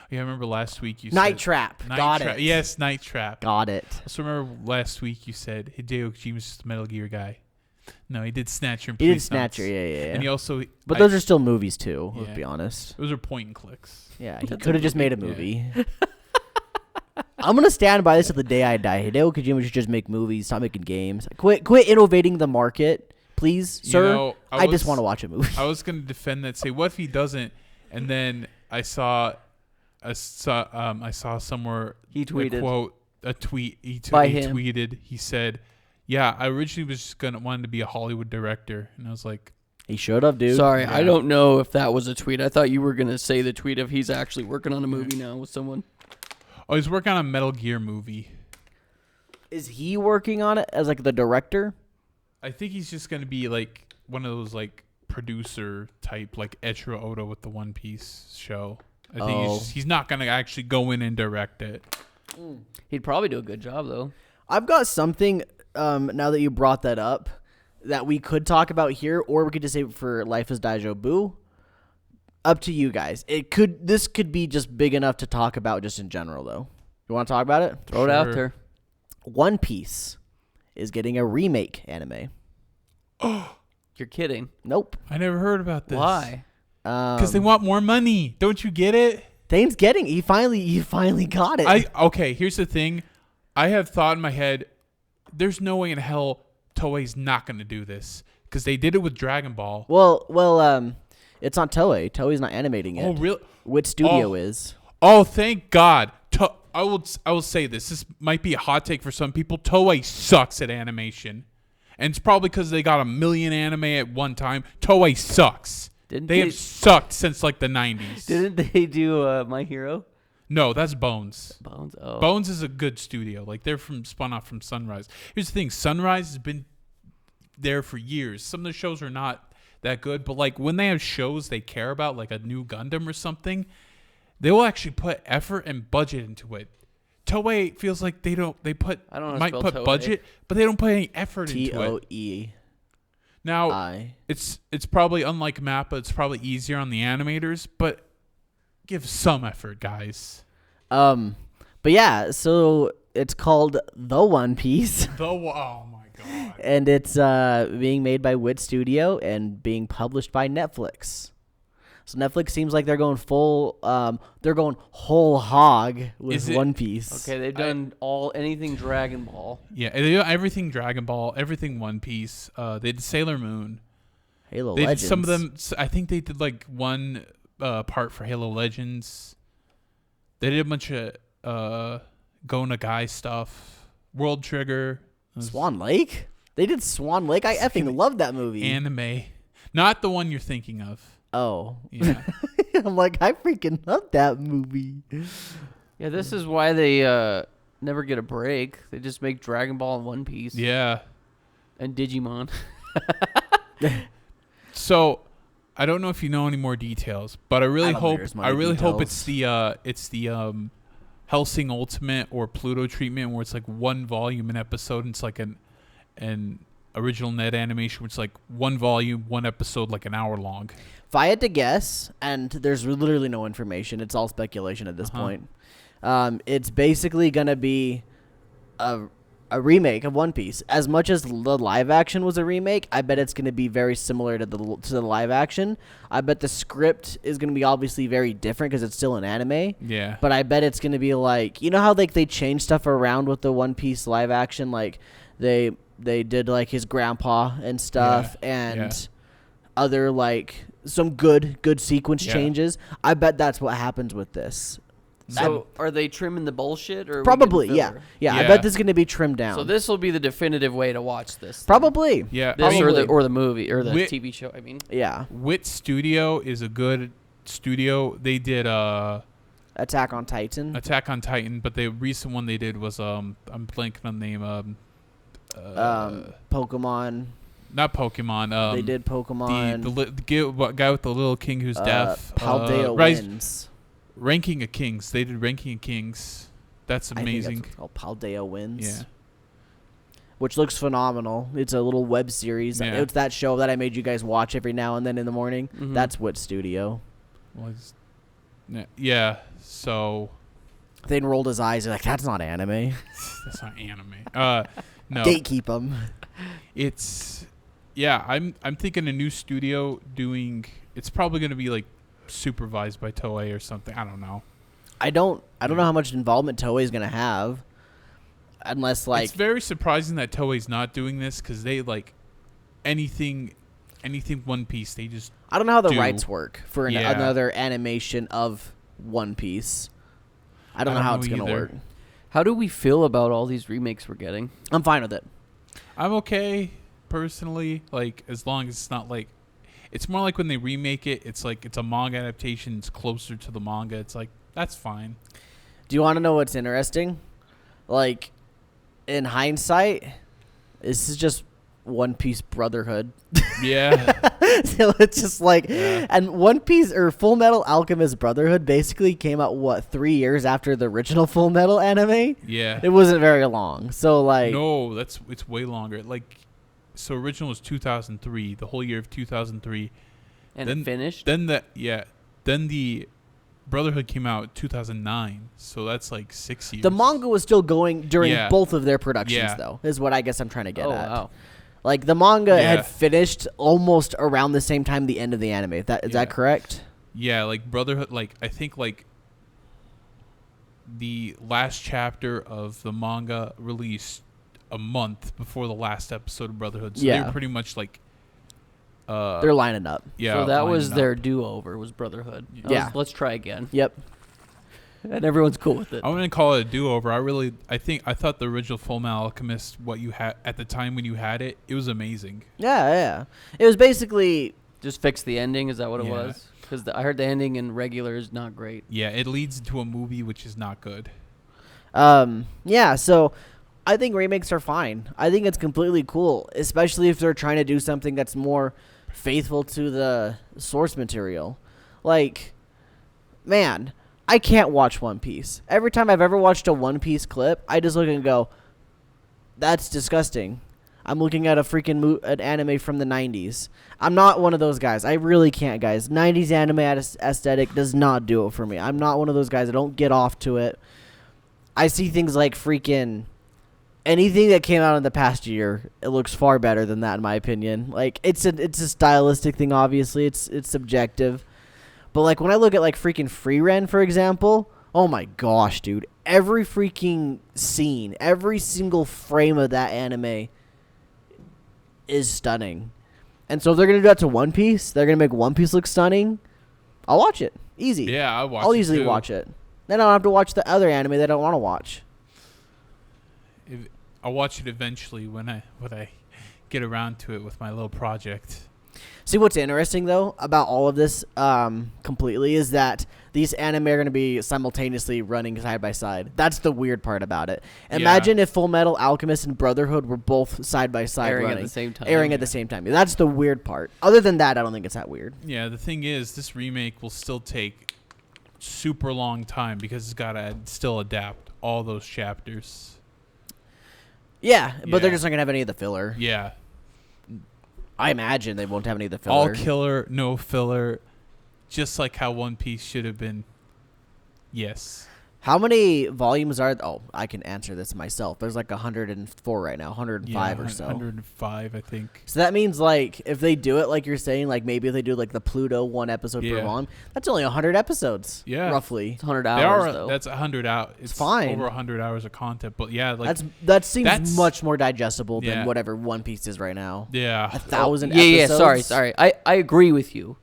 Yeah, I remember last week you Night said Trap. Got it. Yes, Night Trap. Got it. I also remember last week you said Hideo Kojima's just a Metal Gear guy. No, he did Snatcher and He Police did Snatcher, Knots. yeah. And he also... But those are still movies too, let's be honest. Those are point and clicks. Yeah, he could have just made a movie. Yeah. I'm going to stand by this till the day I die. Hideo Kojima should just make movies, stop making games. Quit innovating the market, please, sir. You know, I just want to watch a movie. I was going to defend that, say, what if he doesn't? And then I saw somewhere he tweeted a tweet. He him. Tweeted. He said, "Yeah, I originally was just wanted to be a Hollywood director," and I was like, "He should have, dude." Sorry, I don't know if that was a tweet. I thought you were gonna say the tweet of he's actually working on a movie now with someone. Oh, he's working on a Metal Gear movie. Is he working on it as like the director? I think he's just gonna be like one of those like producer type, like Eiichiro Oda with the One Piece show. I think he's not gonna actually go in and direct it. He'd probably do a good job though. I've got something. Now that you brought that up, that we could talk about here, or we could just save it for Life is Daijobu. Up to you guys. This could be just big enough to talk about just in general, though. You want to talk about it? Throw it out there. One Piece is getting a remake anime. Oh, you're kidding? Nope. I never heard about this. Why? Because they want more money. Don't you get it? Thane's getting. He finally got it. Okay. Here's the thing. I have thought in my head, there's no way in hell Toei's not going to do this because they did it with Dragon Ball. Well, it's on Toei. Toei's not animating it. Oh, really? Which studio is? Oh, thank God. I will say this. This might be a hot take for some people. Toei sucks at animation, and it's probably because they got a million anime at one time. Toei sucks. They have sucked since like the 90s. Didn't they do My Hero? No, that's Bones. Bones. Oh. Bones is a good studio. Like they're spun off from Sunrise. Here's the thing: Sunrise has been there for years. Some of the shows are not that good, but like when they have shows they care about, like a new Gundam or something, they will actually put effort and budget into it. Toei feels like they put Toei. budget, but they don't put any effort into it. Toei. Now it's probably unlike Mappa. It's probably easier on the animators, but give some effort, guys. But yeah, so it's called The One Piece. Oh my God. And it's being made by Wit Studio and being published by Netflix. So Netflix seems like they're going whole hog with One Piece. Okay, they've done anything Dragon Ball. Yeah, they do everything Dragon Ball, everything One Piece. They did Sailor Moon. Halo Legends. Did some of them. I think they did like one part for Halo Legends. They did a bunch of Go Nagai stuff. World Trigger. Swan Lake? They did Swan Lake? I effing love that movie. Anime. Not the one you're thinking of. Oh. Yeah. I'm like, I freaking love that movie. Yeah, this is why they never get a break. They just make Dragon Ball and One Piece. Yeah. And Digimon. So, I don't know if you know any more details, but I really hope it's the Hellsing Ultimate or Pluto treatment where it's like one volume an episode and it's like an original net animation, which is like one volume, one episode, like an hour long. If I had to guess, and there's literally no information, it's all speculation at this point. It's basically gonna be a remake of One Piece. As much as the live action was a remake, I bet it's gonna be very similar to the live action. I bet the script is gonna be obviously very different because it's still an anime. Yeah. But I bet it's gonna be like, you know how like they change stuff around with the One Piece live action, like they did like his grandpa and stuff, and other like some good sequence changes. I bet that's what happens with this. So are they trimming the bullshit or probably? Yeah. I bet this is gonna be trimmed down. So this will be the definitive way to watch this. Probably. Yeah. This or the movie or the TV show. I mean. Yeah. Wit Studio is a good studio. They did Attack on Titan. But the recent one they did was I'm blanking on the name. Pokemon. Not Pokemon. They did Pokemon. The guy with the little king who's deaf. Paldea Wins. Ranking of Kings. They did Ranking of Kings. That's amazing. Paldea Wins. Yeah. Which looks phenomenal. It's a little web series. Yeah. It's that show that I made you guys watch every now and then in the morning. Mm-hmm. That's Wit Studio. Yeah. So. Then rolled his eyes. Like, that's not anime. That's not anime. No. Gatekeep them. It's. Yeah, I'm thinking a new studio doing. It's probably going to be like supervised by Toei or something. I don't know. I don't know how much involvement Toei is going to have, unless like. It's very surprising that Toei's not doing this because they like anything One Piece. They just. I don't know how the rights work for another animation of One Piece. I don't know how it's going to work. How do we feel about all these remakes we're getting? I'm fine with it. I'm okay personally. Like as long as it's not like. It's more like when they remake it, it's like it's a manga adaptation. It's closer to the manga. It's like, that's fine. Do you want to know what's interesting? Like, in hindsight, this is just One Piece Brotherhood. Yeah. So it's just like, and One Piece or Full Metal Alchemist Brotherhood basically came out 3 years after the original Full Metal anime. Yeah. It wasn't very long. So like, no, it's way longer. Like, so original was 2003, the whole year of 2003, and then, it finished. Then the Brotherhood came out 2009, so that's like 6 years. The manga was still going during both of their productions, though, is what I guess I'm trying to get at. Wow. Like, the manga had finished almost around the same time the end of the anime. Is that correct? Yeah, like Brotherhood, like I think like the last chapter of the manga released a month before the last episode of Brotherhood. So they're pretty much like they're lining up. Yeah. So that was their do-over, was Brotherhood. Let's try again. Yep. And everyone's cool with it. I wouldn't call it a do-over. I thought the original Fullmetal Alchemist, what you had at the time when you had it, it was amazing. Yeah. It was basically just fix the ending. Is that what it was? Because I heard the ending in regular is not great. Yeah, it leads into a movie which is not good. Yeah. So I think remakes are fine. I think it's completely cool, especially if they're trying to do something that's more faithful to the source material. Like, man, I can't watch One Piece. Every time I've ever watched a One Piece clip, I just look and go, that's disgusting. I'm looking at a freaking an anime from the 90s. I'm not one of those guys. I really can't, guys. 90s anime aesthetic does not do it for me. I'm not one of those guys. I don't get off to it. I see things like freaking anything that came out in the past year, it looks far better than that, in my opinion. Like, it's a stylistic thing, obviously. It's subjective. But, like, when I look at, like, freaking Free Ren, for example, oh, my gosh, dude. Every freaking scene, every single frame of that anime is stunning. And so if they're going to do that to One Piece, they're going to make One Piece look stunning, I'll watch it. Easy. Yeah, I'll easily watch it. Then I don't have to watch the other anime that I don't want to watch. I'll watch it eventually when I get around to it with my little project. See, what's interesting, though, about all of this completely is that these anime are going to be simultaneously running side by side. That's the weird part about it. Imagine if Full Metal Alchemist and Brotherhood were both side by side running. At the same time. Airing at the same time. That's the weird part. Other than that, I don't think it's that weird. Yeah, the thing is, this remake will still take super long time because it's got to still adapt all those chapters. Yeah, but they're just not going to have any of the filler. Yeah. I imagine they won't have any of the filler. All killer, no filler, just like how One Piece should have been. Yes. How many volumes are... Oh, I can answer this myself. There's like 104 right now, 105 or so. 105, I think. So that means, like, if they do it like you're saying, like maybe if they do like the Pluto one episode per volume, that's only 100 episodes, roughly. It's 100 hours, though. That's 100 hours. It's fine. Over 100 hours of content, but yeah, like... That seems much more digestible than whatever One Piece is right now. Yeah. 1,000 episodes. Yeah, sorry. I agree with you.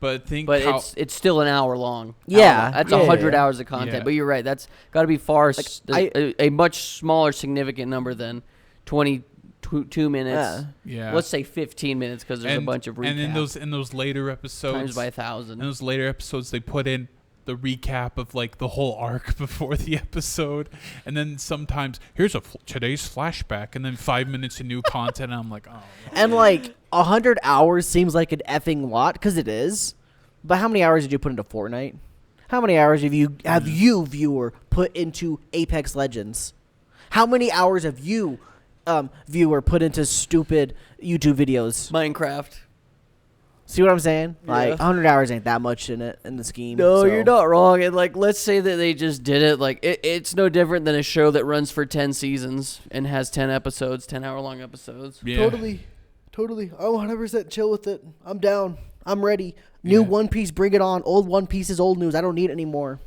But it's still an hour long. Yeah. That's 100 hours of content. Yeah. But you're right. That's got to be far a much smaller significant number than 22 minutes. Yeah. Let's say 15 minutes because there's a bunch of recaps. And in those later episodes, times by 1,000. In those later episodes, they put in the recap of like the whole arc before the episode, and then sometimes here's today's flashback, and then 5 minutes of new content. And I'm like, oh. And like 100 hours seems like an effing lot because it is. But how many hours did you put into Fortnite? How many hours have you viewer put into Apex Legends? How many hours have you viewer put into stupid YouTube videos? Minecraft. See what I'm saying? Yeah. Like 100 hours ain't that much in the scheme. No, you're not wrong. And like, let's say that they just did it. Like, it's no different than a show that runs for 10 seasons and has 10 episodes, 10-hour-long episodes. Yeah. Totally. I'm 100% chill with it. I'm down. I'm ready. New One Piece, bring it on. Old One Piece is old news. I don't need it anymore.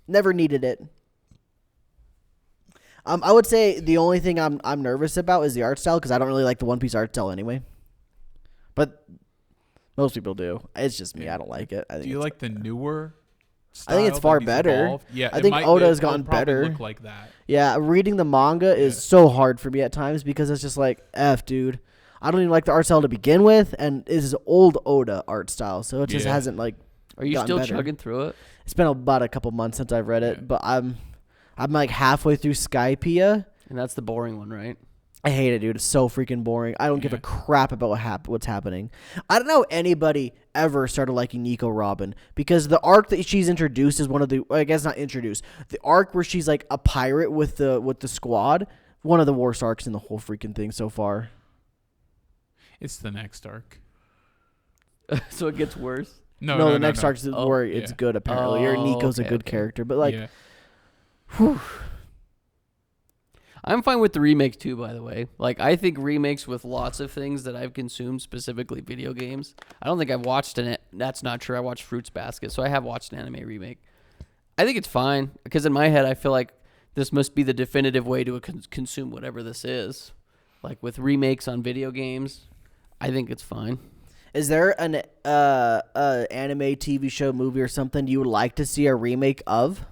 Never needed it. I would say the only thing I'm nervous about is the art style because I don't really like the One Piece art style anyway. But most people do. It's just me. I don't like it. Do you like the newer style? I think it's far better. Evolved? Yeah, I think Oda has gotten better. Look like that. Yeah, reading the manga is so hard for me at times because it's just like, dude. I don't even like the art style to begin with, and this is old Oda art style, so it just hasn't like. Are you still chugging through it? It's been about a couple months since I've read it, but I'm like halfway through Skypiea, and that's the boring one, right? I hate it, dude. It's so freaking boring. I don't give a crap about what's happening. I don't know anybody ever started liking Nico Robin because the arc that she's introduced is one of the, I guess not introduced, the arc where she's like a pirate with the squad, one of the worst arcs in the whole freaking thing so far. It's the next arc. So it gets worse? No, the next arc is where it's good apparently. Nico's a good character, but like, whew. I'm fine with the remakes too, by the way. Like, I think remakes with lots of things that I've consumed, specifically video games. I don't think I've watched that's not true. I watched Fruits Basket, so I have watched an anime remake. I think it's fine, because in my head, I feel like this must be the definitive way to consume whatever this is. Like, with remakes on video games, I think it's fine. Is there an anime, TV show, movie, or something you would like to see a remake of?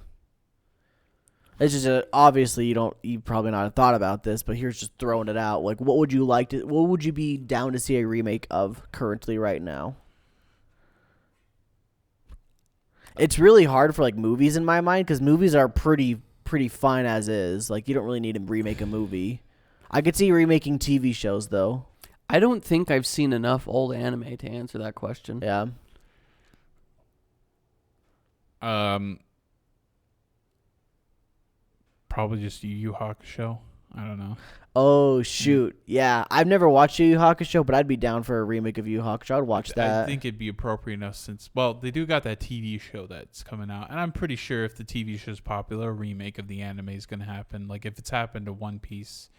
It's just obviously you probably not have thought about this, but here's just throwing it out. Like, what would you be down to see a remake of currently right now? It's really hard for like movies in my mind because movies are pretty fine as is. Like, you don't really need to remake a movie. I could see remaking TV shows though. I don't think I've seen enough old anime to answer that question. Yeah. Probably just Yu Yu Hakusho. I don't know. Oh, shoot. Yeah. I've never watched Yu Yu Hakusho, but I'd be down for a remake of Yu Yu Hakusho. I'd watch that. I think it'd be appropriate enough since, well, they do got that TV show that's coming out. And I'm pretty sure if the TV show's popular, a remake of the anime is going to happen. Like, if it's happened to One Piece,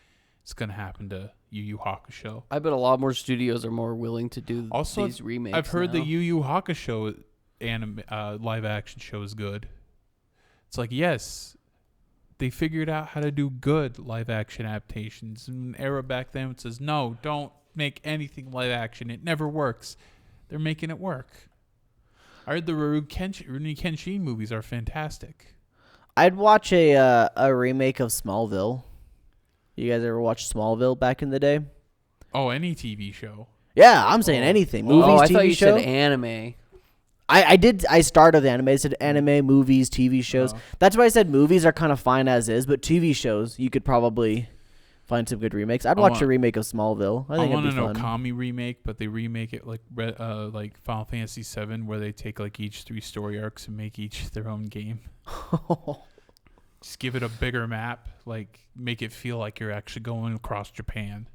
it's going to happen to Yu Yu Hakusho. I bet a lot more studios are more willing to do these remakes. I've heard the Yu Yu Hakusho live action show is good. It's like, yes, they figured out how to do good live action adaptations. In an era back then, it says, no, don't make anything live action. It never works. They're making it work. I heard the Rurouni Kenshin movies are fantastic. I'd watch a remake of Smallville. You guys ever watch Smallville back in the day? Oh, any TV show. Yeah, I'm saying anything. Movies, I TV thought you show? said anime. I did. I started the anime. I said anime, movies, TV shows. That's why I said movies are kind of fine as is, but TV shows, you could probably find some good remakes. I'd watch a remake of Smallville. I think it'd be fun. I want an Okami remake, but they remake it like Final Fantasy VII, where they take like each 3 story arcs and make each their own game. Just give it a bigger map, like make it feel like you're actually going across Japan,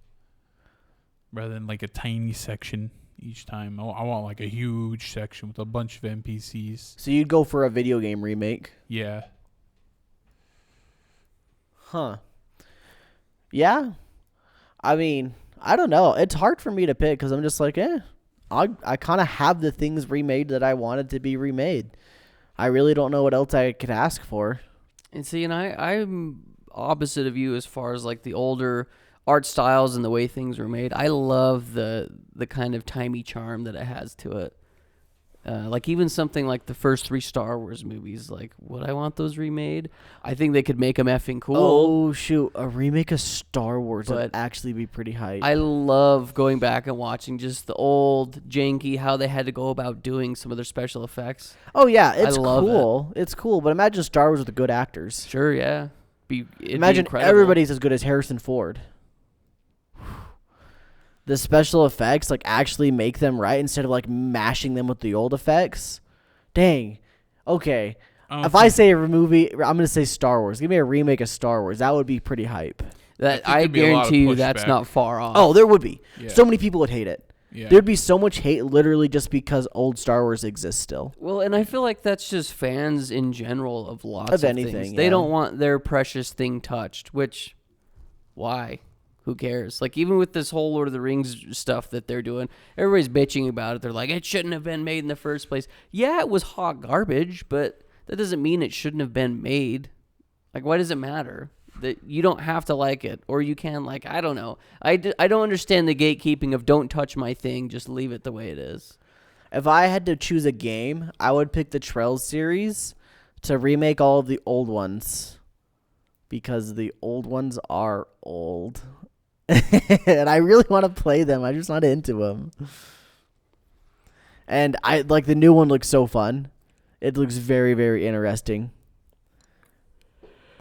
rather than like a tiny section each time. I want like a huge section with a bunch of NPCs. So you'd go for a video game remake? Yeah. Huh. Yeah. I mean, I don't know. It's hard for me to pick because I'm just like, I kind of have the things remade that I wanted to be remade. I really don't know what else I could ask for. And see, and I'm opposite of you as far as like the older art styles and the way things were made. I love the kind of timey charm that it has to it. Like even something like the first 3 Star Wars movies, like would I want those remade? I think they could make them effing cool. Oh shoot, a remake of Star Wars would actually be pretty hype. I love going back and watching just the old janky, how they had to go about doing some of their special effects. Oh yeah, it's cool. It's cool, but imagine Star Wars with the good actors. Sure, yeah. Imagine everybody's as good as Harrison Ford. The special effects, like, actually make them right instead of, like, mashing them with the old effects. Dang. Okay. If I say a movie, I'm going to say Star Wars. Give me a remake of Star Wars. That would be pretty hype. I guarantee you that's not far off. Oh, there would be. Yeah. So many people would hate it. Yeah. There'd be so much hate literally just because old Star Wars exists still. Well, and I feel like that's just fans in general of lots of anything, things. Yeah. They don't want their precious thing touched, which, why? Who cares? Like, even with this whole Lord of the Rings stuff that they're doing, everybody's bitching about it. They're like, it shouldn't have been made in the first place. Yeah, it was hot garbage, but that doesn't mean it shouldn't have been made. Like, why does it matter? That you don't have to like it, or you can, like, I don't know. I don't understand the gatekeeping of don't touch my thing, just leave it the way it is. If I had to choose a game, I would pick the Trails series to remake all of the old ones, because the old ones are old. And I really want to play them. I'm just not into them. And I like the new one looks so fun. It looks very, very interesting.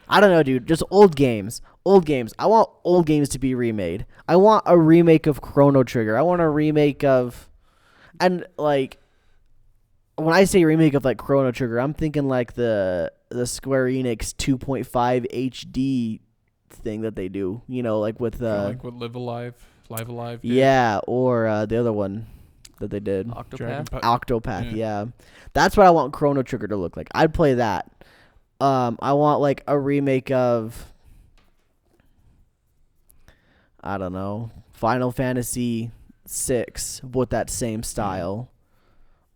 I don't know, dude. Just old games. Old games. I want old games to be remade. I want a remake of Chrono Trigger. I want a remake of... And, like... When I say remake of, like, Chrono Trigger, I'm thinking, like, the Square Enix 2.5 HD thing that they do. You know, like with... like with Live Alive did. Yeah, or the other one that they did. Octopath, yeah. That's what I want Chrono Trigger to look like. I'd play that. I want, like, a remake of... I don't know, Final Fantasy 6 with that same style.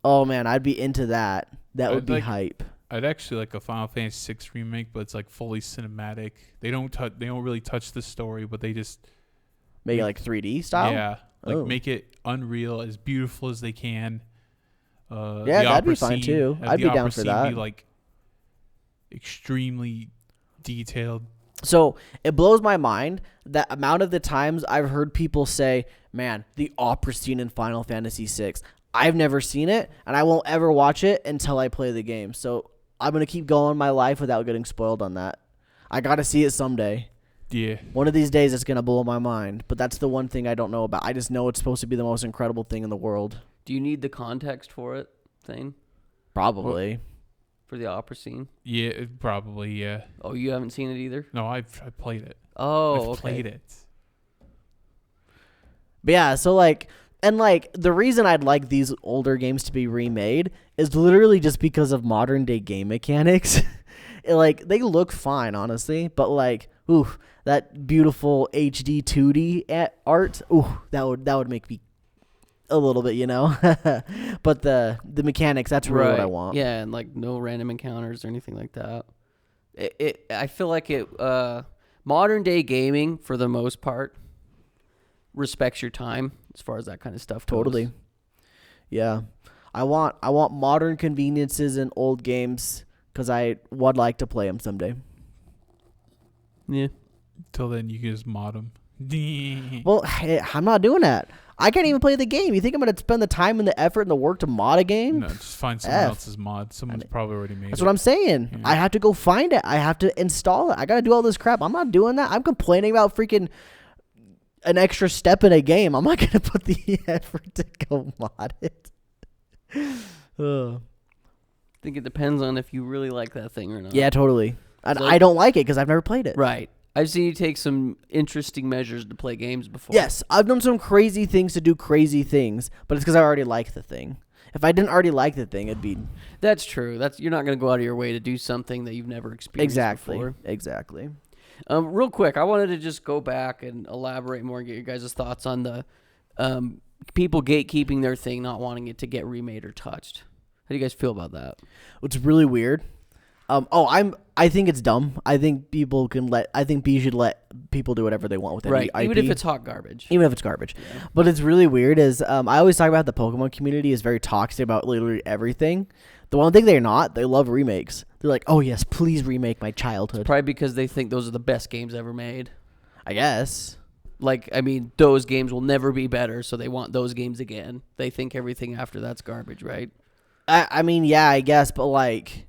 Oh man, I'd be into that. That would be hype. I'd actually like a Final Fantasy 6 remake, but it's like fully cinematic. They don't really touch the story, but they just make it like 3D style. Yeah, like make it Unreal, as beautiful as they can. Yeah, that'd be fine too. I'd be down for that. Be like extremely detailed. So it blows my mind that amount of the times I've heard people say, man, the opera scene in Final Fantasy VI. I've never seen it, and I won't ever watch it until I play the game. So I'm going to keep going my life without getting spoiled on that. I got to see it someday. Yeah. One of these days it's going to blow my mind, but that's the one thing I don't know about. I just know it's supposed to be the most incredible thing in the world. Do you need the context for it, Thane? Probably. For the opera scene? Yeah, probably, yeah. Oh, you haven't seen it either? No, I've played it. Oh, I've played it. But yeah, so like, and like the reason I'd like these older games to be remade is literally just because of modern day game mechanics. Like, they look fine, honestly, but like, ooh, that beautiful HD 2D art, ooh, that would make me a little bit, you know. But the mechanics, that's really what I want. Yeah, and like no random encounters or anything like that. I feel like modern day gaming for the most part respects your time as far as that kind of stuff goes. Totally. Yeah. I want modern conveniences in old games because I would like to play them someday. Yeah. Till then, you can just mod them. Well, hey, I'm not doing that. I can't even play the game. You think I'm going to spend the time and the effort and the work to mod a game? No, just find someone else's mod. Someone's probably already made it. That's what I'm saying. Yeah. I have to go find it. I have to install it. I got to do all this crap. I'm not doing that. I'm complaining about freaking an extra step in a game. I'm not going to put the effort to go mod it. I think it depends on if you really like that thing or not. Yeah, totally. I don't like it because I've never played it. Right. I've seen you take some interesting measures to play games before. Yes, I've done some crazy things to do crazy things, but it's because I already like the thing. If I didn't already like the thing, it'd be... That's true. You're not going to go out of your way to do something that you've never experienced before. Exactly. Real quick, I wanted to just go back and elaborate more and get your guys' thoughts on the people gatekeeping their thing, not wanting it to get remade or touched. How do you guys feel about that? It's really weird. I think it's dumb. I think you should let people do whatever they want with any IP. Even if it's hot garbage. Even if it's garbage. Yeah. But it's really weird is I always talk about the Pokemon community is very toxic about literally everything. The one thing they're not, they love remakes. They're like, oh yes, please remake my childhood. It's probably because they think those are the best games ever made. I guess. Like, I mean, those games will never be better, so they want those games again. They think everything after that's garbage, right? I mean, yeah, I guess, but like...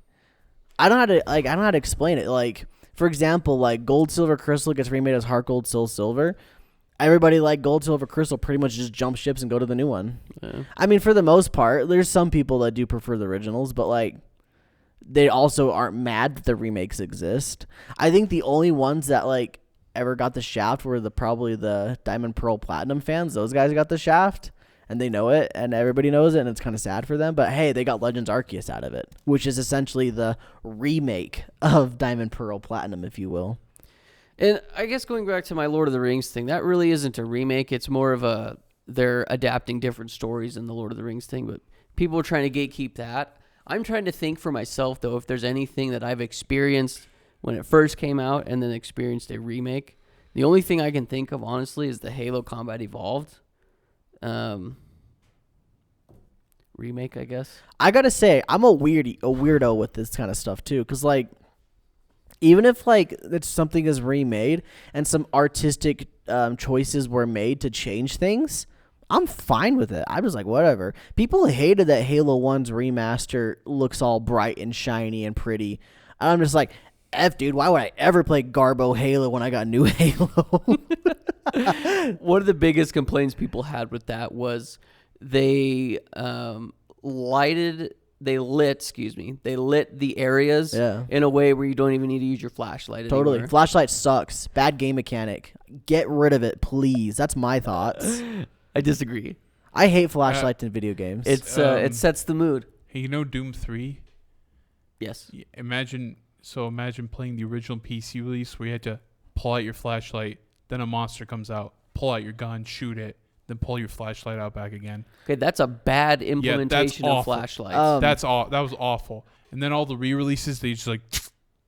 I don't know how to explain it. Like, for example, like Gold, Silver, Crystal gets remade as Heart Gold, Soul Silver. Everybody like Gold, Silver, Crystal pretty much just jump ships and go to the new one. Yeah. I mean, for the most part, there's some people that do prefer the originals, but like they also aren't mad that the remakes exist. I think the only ones that like ever got the shaft were probably the Diamond, Pearl, Platinum fans. Those guys got the shaft. And they know it, and everybody knows it, and it's kind of sad for them. But hey, they got Legends Arceus out of it, which is essentially the remake of Diamond, Pearl, Platinum, if you will. And I guess going back to my Lord of the Rings thing, that really isn't a remake. It's more of they're adapting different stories in the Lord of the Rings thing. But people are trying to gatekeep that. I'm trying to think for myself, though, if there's anything that I've experienced when it first came out and then experienced a remake. The only thing I can think of, honestly, is the Halo Combat Evolved. Remake, I guess. I gotta say, I'm a weirdo with this kind of stuff too, because like, even if like it's something is remade and some artistic choices were made to change things, I'm fine with it. I was like, whatever. People hated that Halo 1's remaster looks all bright and shiny and pretty. And I'm just like, Dude, why would I ever play Garbo Halo when I got new Halo? One of the biggest complaints people had with that was they lit the areas in a way where you don't even need to use your flashlight Totally. anymore. Flashlight sucks. Bad game mechanic. Get rid of it, please. That's my thoughts. I disagree. I hate flashlights in video games. It sets the mood. Hey, you know Doom 3? Yes. Imagine playing the original PC release where you had to pull out your flashlight, then a monster comes out, pull out your gun, shoot it, then pull your flashlight out back again. Okay, that's a bad implementation of flashlights. That was awful. And then all the re-releases, they just like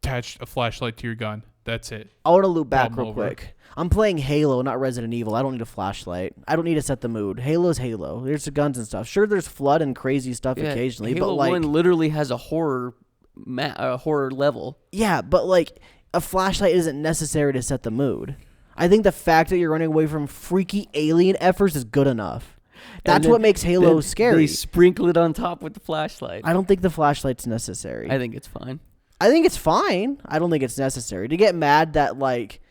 attach a flashlight to your gun. That's it. I want to loop back real quick. I'm playing Halo, not Resident Evil. I don't need a flashlight. I don't need to set the mood. Halo's Halo. There's the guns and stuff. Sure, there's flood and crazy stuff occasionally, Halo but like 1 literally has a horror level. Yeah, but like a flashlight isn't necessary to set the mood. I think the fact that you're running away from freaky alien efforts is good enough. That's what makes Halo scary. They sprinkle it on top with the flashlight. I don't think the flashlight's necessary. I think it's fine. I think it's fine. I don't think it's necessary. To get mad that like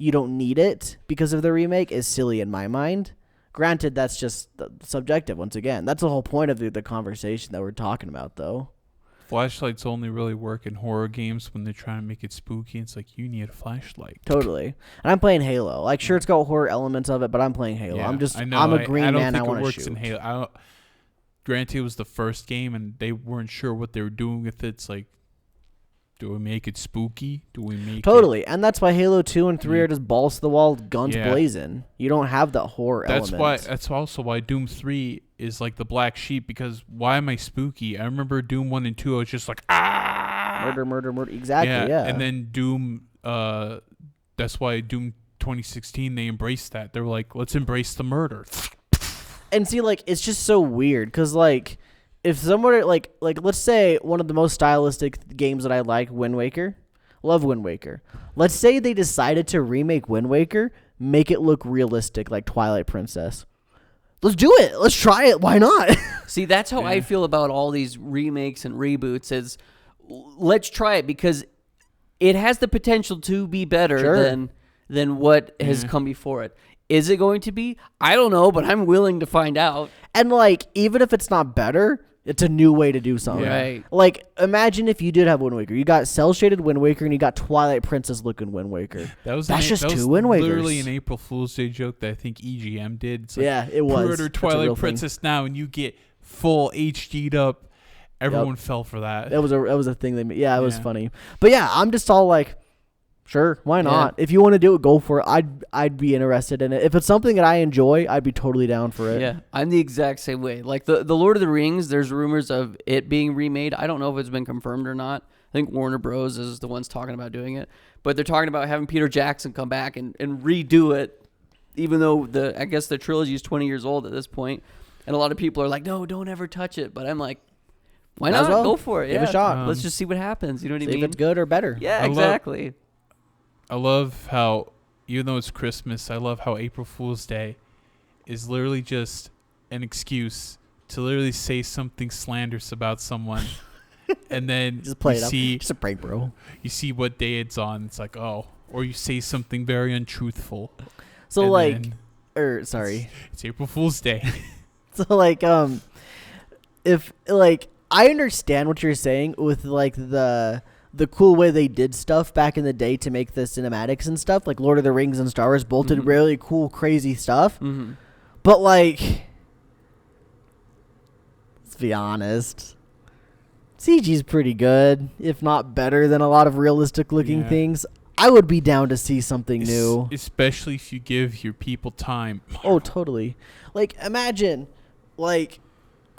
you don't need it because of the remake is silly in my mind. Granted, that's just subjective once again. That's the whole point of the conversation that we're talking about, though. Flashlights only really work in horror games when they're trying to make it spooky. It's like, you need a flashlight. Totally. And I'm playing Halo. Like, sure, it's got horror elements of it, but I'm playing Halo. Yeah, I'm a green man. I want to shoot. In Halo. Granted, it was the first game, and they weren't sure what they were doing with it. It's like, do we make it spooky? Do we make Totally. And that's why Halo 2 and 3 are just balls to the wall, guns blazing. You don't have the horror element. That's also why Doom 3 is like the black sheep, because why am I spooky? I remember Doom 1 and 2, I was just like, Murder. Exactly, yeah. And then Doom, that's why Doom 2016, they embraced that. They were like, let's embrace the murder. And see, like, it's just so weird, because, like, if somebody, like let's say one of the most stylistic games that I like, Wind Waker. Love Wind Waker. Let's say they decided to remake Wind Waker, make it look realistic like Twilight Princess. Let's do it. Let's try it. Why not? See, that's how I feel about all these remakes and reboots is let's try it because it has the potential to be better than what has come before it. Is it going to be? I don't know, but I'm willing to find out. And, like, even if it's not better, it's a new way to do something. Right. Like, imagine if you did have Wind Waker. You got cel-shaded Wind Waker, and you got Twilight Princess-looking Wind Waker. That's just two Wind Wakers. Literally an April Fool's Day joke that I think EGM did. It's like, it was. Pre-order Twilight Princess now, and you get full HD'd up. Everyone fell for that. That was a thing they made. Yeah, it was funny. But, yeah, I'm just all like, sure, why not? If you want to do it, go for it. I'd be interested in it. If it's something that I enjoy, I'd be totally down for it. Yeah, I'm the exact same way. Like the Lord of the Rings, there's rumors of it being remade. I don't know if it's been confirmed or not. I think Warner Bros. Is the ones talking about doing it. But they're talking about having Peter Jackson come back and redo it, even though I guess the trilogy is 20 years old at this point. And a lot of people are like, no, don't ever touch it. But I'm like, why not? Go for it. Give it a shot. Let's just see what happens. You know what I mean? See if it's good or better. Yeah, exactly. I love how, even though it's Christmas, I love how April Fool's Day is literally just an excuse to literally say something slanderous about someone. And then just play it up. Just a prank, bro. You see what day it's on. It's like, oh. Or you say something very untruthful. So, like, sorry. It's April Fool's Day. So, like, if, like, I understand what you're saying with, like, the cool way they did stuff back in the day to make the cinematics and stuff, like Lord of the Rings and Star Wars, both did really cool, crazy stuff. Mm-hmm. But, like, let's be honest, CG's pretty good, if not better than a lot of realistic-looking things. I would be down to see something new. Especially if you give your people time. Oh, totally. Like, imagine, like,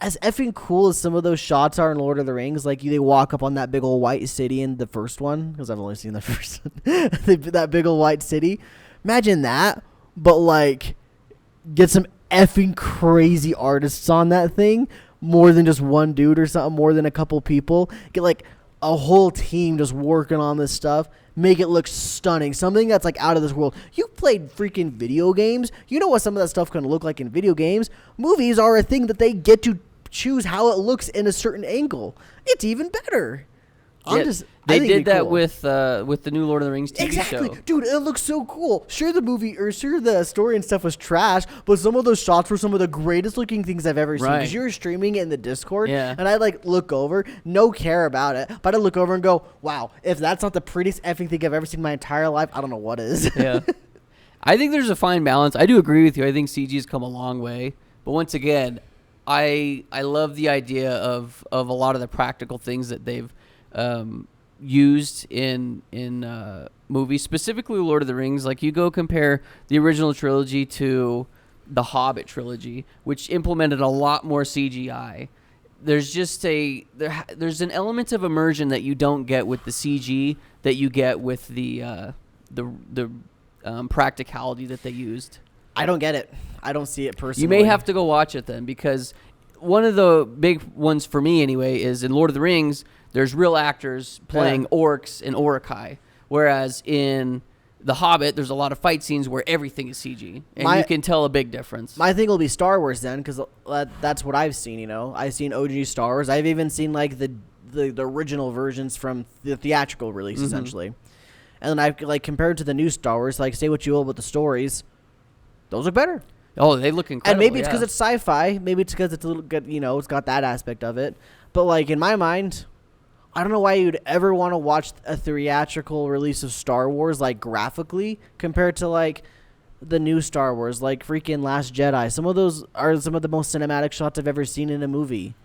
as effing cool as some of those shots are in Lord of the Rings, like they walk up on that big old white city in the first one, because I've only seen the first one, that big old white city. Imagine that, but like get some effing crazy artists on that thing, more than just one dude or something, more than a couple people. Get like a whole team just working on this stuff. Make it look stunning. Something that's like out of this world. You played freaking video games. You know what some of that stuff can look like in video games. Movies are a thing that they get to choose how it looks in a certain angle. It's even better. They did that cool. with the new Lord of the Rings TV show. Dude, it looks so cool. Sure, the story and stuff was trash, but some of those shots were some of the greatest looking things I've ever seen. Because you were streaming it in the Discord, and I look over, no care about it, but I look over and go, wow, if that's not the prettiest effing thing I've ever seen in my entire life, I don't know what is. Yeah. I think there's a fine balance. I do agree with you. I think CG's come a long way. But once again, I love the idea of a lot of the practical things that they've used in movies, specifically Lord of the Rings. Like, you go compare the original trilogy to the Hobbit trilogy, which implemented a lot more CGI. There's just there's an element of immersion that you don't get with the CG that you get with the practicality that they used. I don't get it. I don't see it personally. You may have to go watch it then, because one of the big ones for me anyway is in Lord of the Rings, there's real actors playing orcs and Uruk-hai, whereas in The Hobbit, there's a lot of fight scenes where everything is CG, and you can tell a big difference. My thing will be Star Wars then, because that's what I've seen. I've seen OG Star Wars. I've even seen the original versions from the theatrical release, essentially. And then I've compared to the new Star Wars. Say what you will about the stories, those look better. Oh, they look incredible. And maybe it's because it's sci-fi. Maybe it's because it's a little good. It's got that aspect of it. But in my mind, I don't know why you'd ever want to watch a theatrical release of Star Wars graphically compared to the new Star Wars, freaking Last Jedi. Some of those are some of the most cinematic shots I've ever seen in a movie.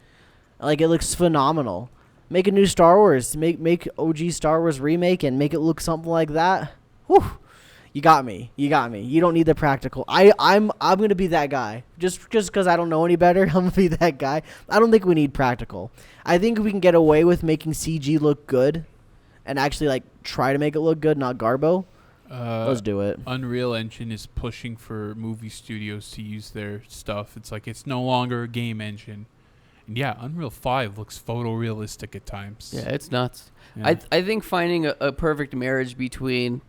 It looks phenomenal. Make a new Star Wars. Make OG Star Wars remake and make it look something like that. Whew. You got me. You don't need the practical. I'm gonna be that guy. Just because I don't know any better, I'm gonna be that guy. I don't think we need practical. I think we can get away with making CG look good, and actually try to make it look good, not garbo. Let's do it. Unreal Engine is pushing for movie studios to use their stuff. It's no longer a game engine. And Unreal 5 looks photorealistic at times. Yeah, it's nuts. Yeah. I think finding a perfect marriage between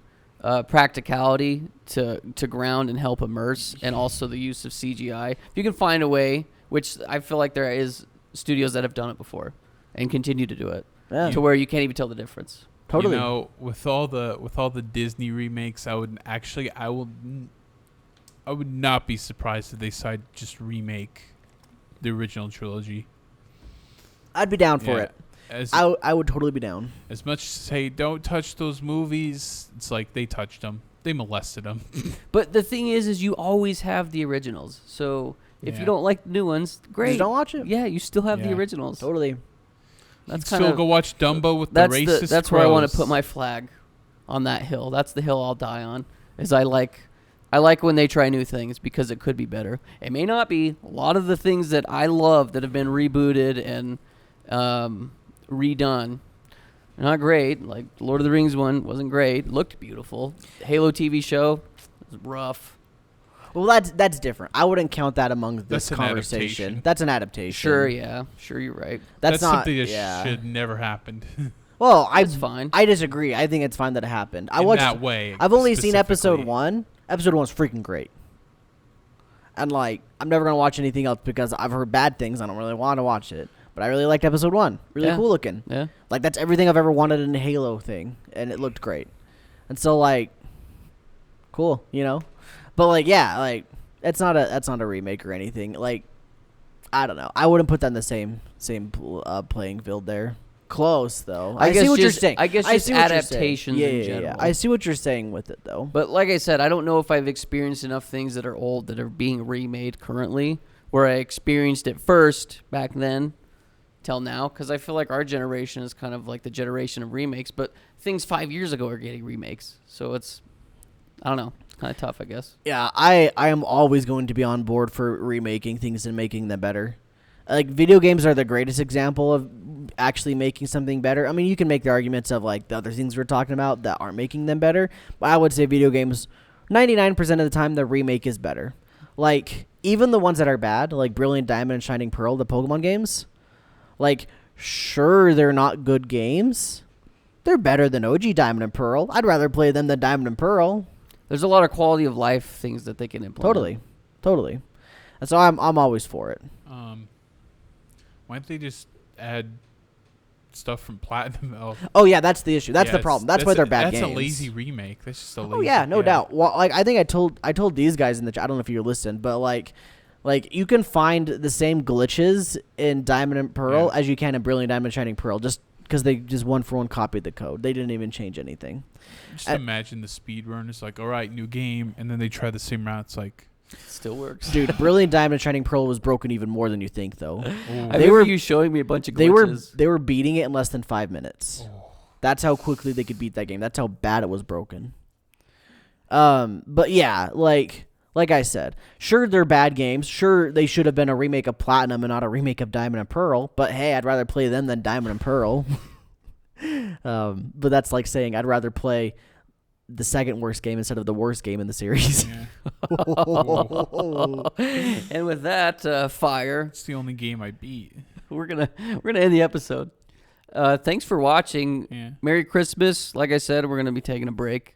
practicality to ground and help immerse, and also the use of CGI. If you can find a way, which I feel like there is studios that have done it before and continue to do it, to where you can't even tell the difference. Totally. With all the Disney remakes, I would not be surprised if they decide to just remake the original trilogy. I'd be down for it. I would totally be down. As much as hey, don't touch those movies, it's they touched them. They molested them. But the thing is you always have the originals. So if you don't like the new ones, great. Just don't watch it. Yeah, you still have the originals. Totally. That's kind of still go watch Dumbo with the racist. That's where I want to put my flag on that hill. That's the hill I'll die on. Is I like when they try new things, because it could be better. It may not be. A lot of the things that I love that have been rebooted and redone, not great. Like Lord of the Rings one wasn't great. It looked beautiful. The Halo TV show was rough. Well, that's different. I wouldn't count that among this conversation. That's an adaptation. Sure, yeah. Sure, you're right. That's not something that should never happened. Well, it's fine. I disagree. I think it's fine that it happened. In that way. I've only seen episode 1. Episode 1's freaking great. And I'm never gonna watch anything else because I've heard bad things. I don't really want to watch it. But I really liked episode 1. Really cool looking. Yeah. That's everything I've ever wanted in a Halo thing, and it looked great. And so cool, But it's not a remake or anything. I don't know. I wouldn't put that in the same playing field there. Close though. I see what you're saying. I guess just adaptations in general. Yeah. I see what you're saying with it though. But like I said, I don't know if I've experienced enough things that are old that are being remade currently, where I experienced it first back then till now, because I feel like our generation is kind of like the generation of remakes, but things 5 years ago are getting remakes. So it's, I don't know. Kind of tough, I guess. Yeah, I am always going to be on board for remaking things and making them better. Video games are the greatest example of actually making something better. I mean, you can make the arguments of the other things we're talking about that aren't making them better, but I would say video games, 99% of the time, the remake is better. Even the ones that are bad, like Brilliant Diamond and Shining Pearl, the Pokemon games, sure, they're not good games. They're better than OG Diamond and Pearl. I'd rather play them than Diamond and Pearl. There's a lot of quality of life things that they can implement. Totally. And so I'm always for it. Why don't they just add stuff from Platinum. Oh yeah, that's the issue. That's the problem. That's why they're bad games. That's a lazy remake. That's just a lazy. Oh yeah, no doubt. Well, like I think I told these guys in the chat. I don't know if you listened, but like you can find the same glitches in Diamond and Pearl as you can in Brilliant Diamond and Shining Pearl, just because they just one for one copied the code. They didn't even change anything. Just imagine the speed run. It's like, all right, new game, and then they try the same route. It's like, it still works. Dude, Brilliant Diamond and Shining Pearl was broken even more than you think, though. They were you showing me a bunch of glitches. They were beating it in less than 5 minutes. That's how quickly they could beat that game. That's how bad it was broken. But yeah, like I said, sure they're bad games. Sure they should have been a remake of Platinum and not a remake of Diamond and Pearl. But hey, I'd rather play them than Diamond and Pearl. But that's like saying I'd rather play the second worst game instead of the worst game in the series. Yeah. And with that, fire. It's the only game I beat. We're gonna end the episode. Thanks for watching. Yeah. Merry Christmas. Like I said, we're gonna be taking a break,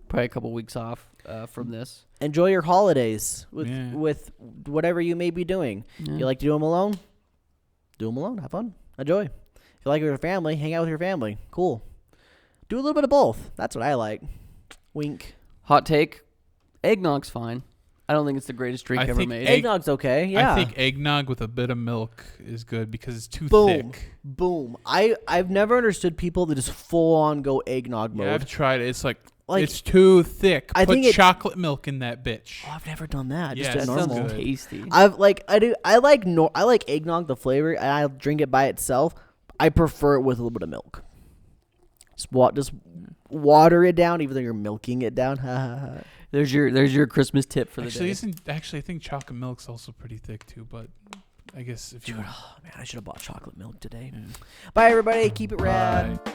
probably a couple weeks off from this. Enjoy your holidays with whatever you may be doing. Yeah. You like to do them alone? Do them alone. Have fun. Enjoy. If you like it with your family, hang out with your family. Cool. Do a little bit of both. That's what I like. Wink. Hot take. Eggnog's fine. I don't think it's the greatest drink ever made. Eggnog's okay. Yeah. I think eggnog with a bit of milk is good because it's too thick. Boom. I've never understood people that just full on go eggnog mode. Yeah, I've tried it. It's like it's too thick. Put chocolate milk in that bitch. Oh, I've never done that. Yeah, just that normal. sounds tasty. I like eggnog the flavor, and I drink it by itself. I prefer it with a little bit of milk. Just water it down, even though you're milking it down. There's your Christmas tip for the day. I think chocolate milk's also pretty thick too, but I guess if you I should have bought chocolate milk today. Yeah. Bye everybody, keep it rad. Bye.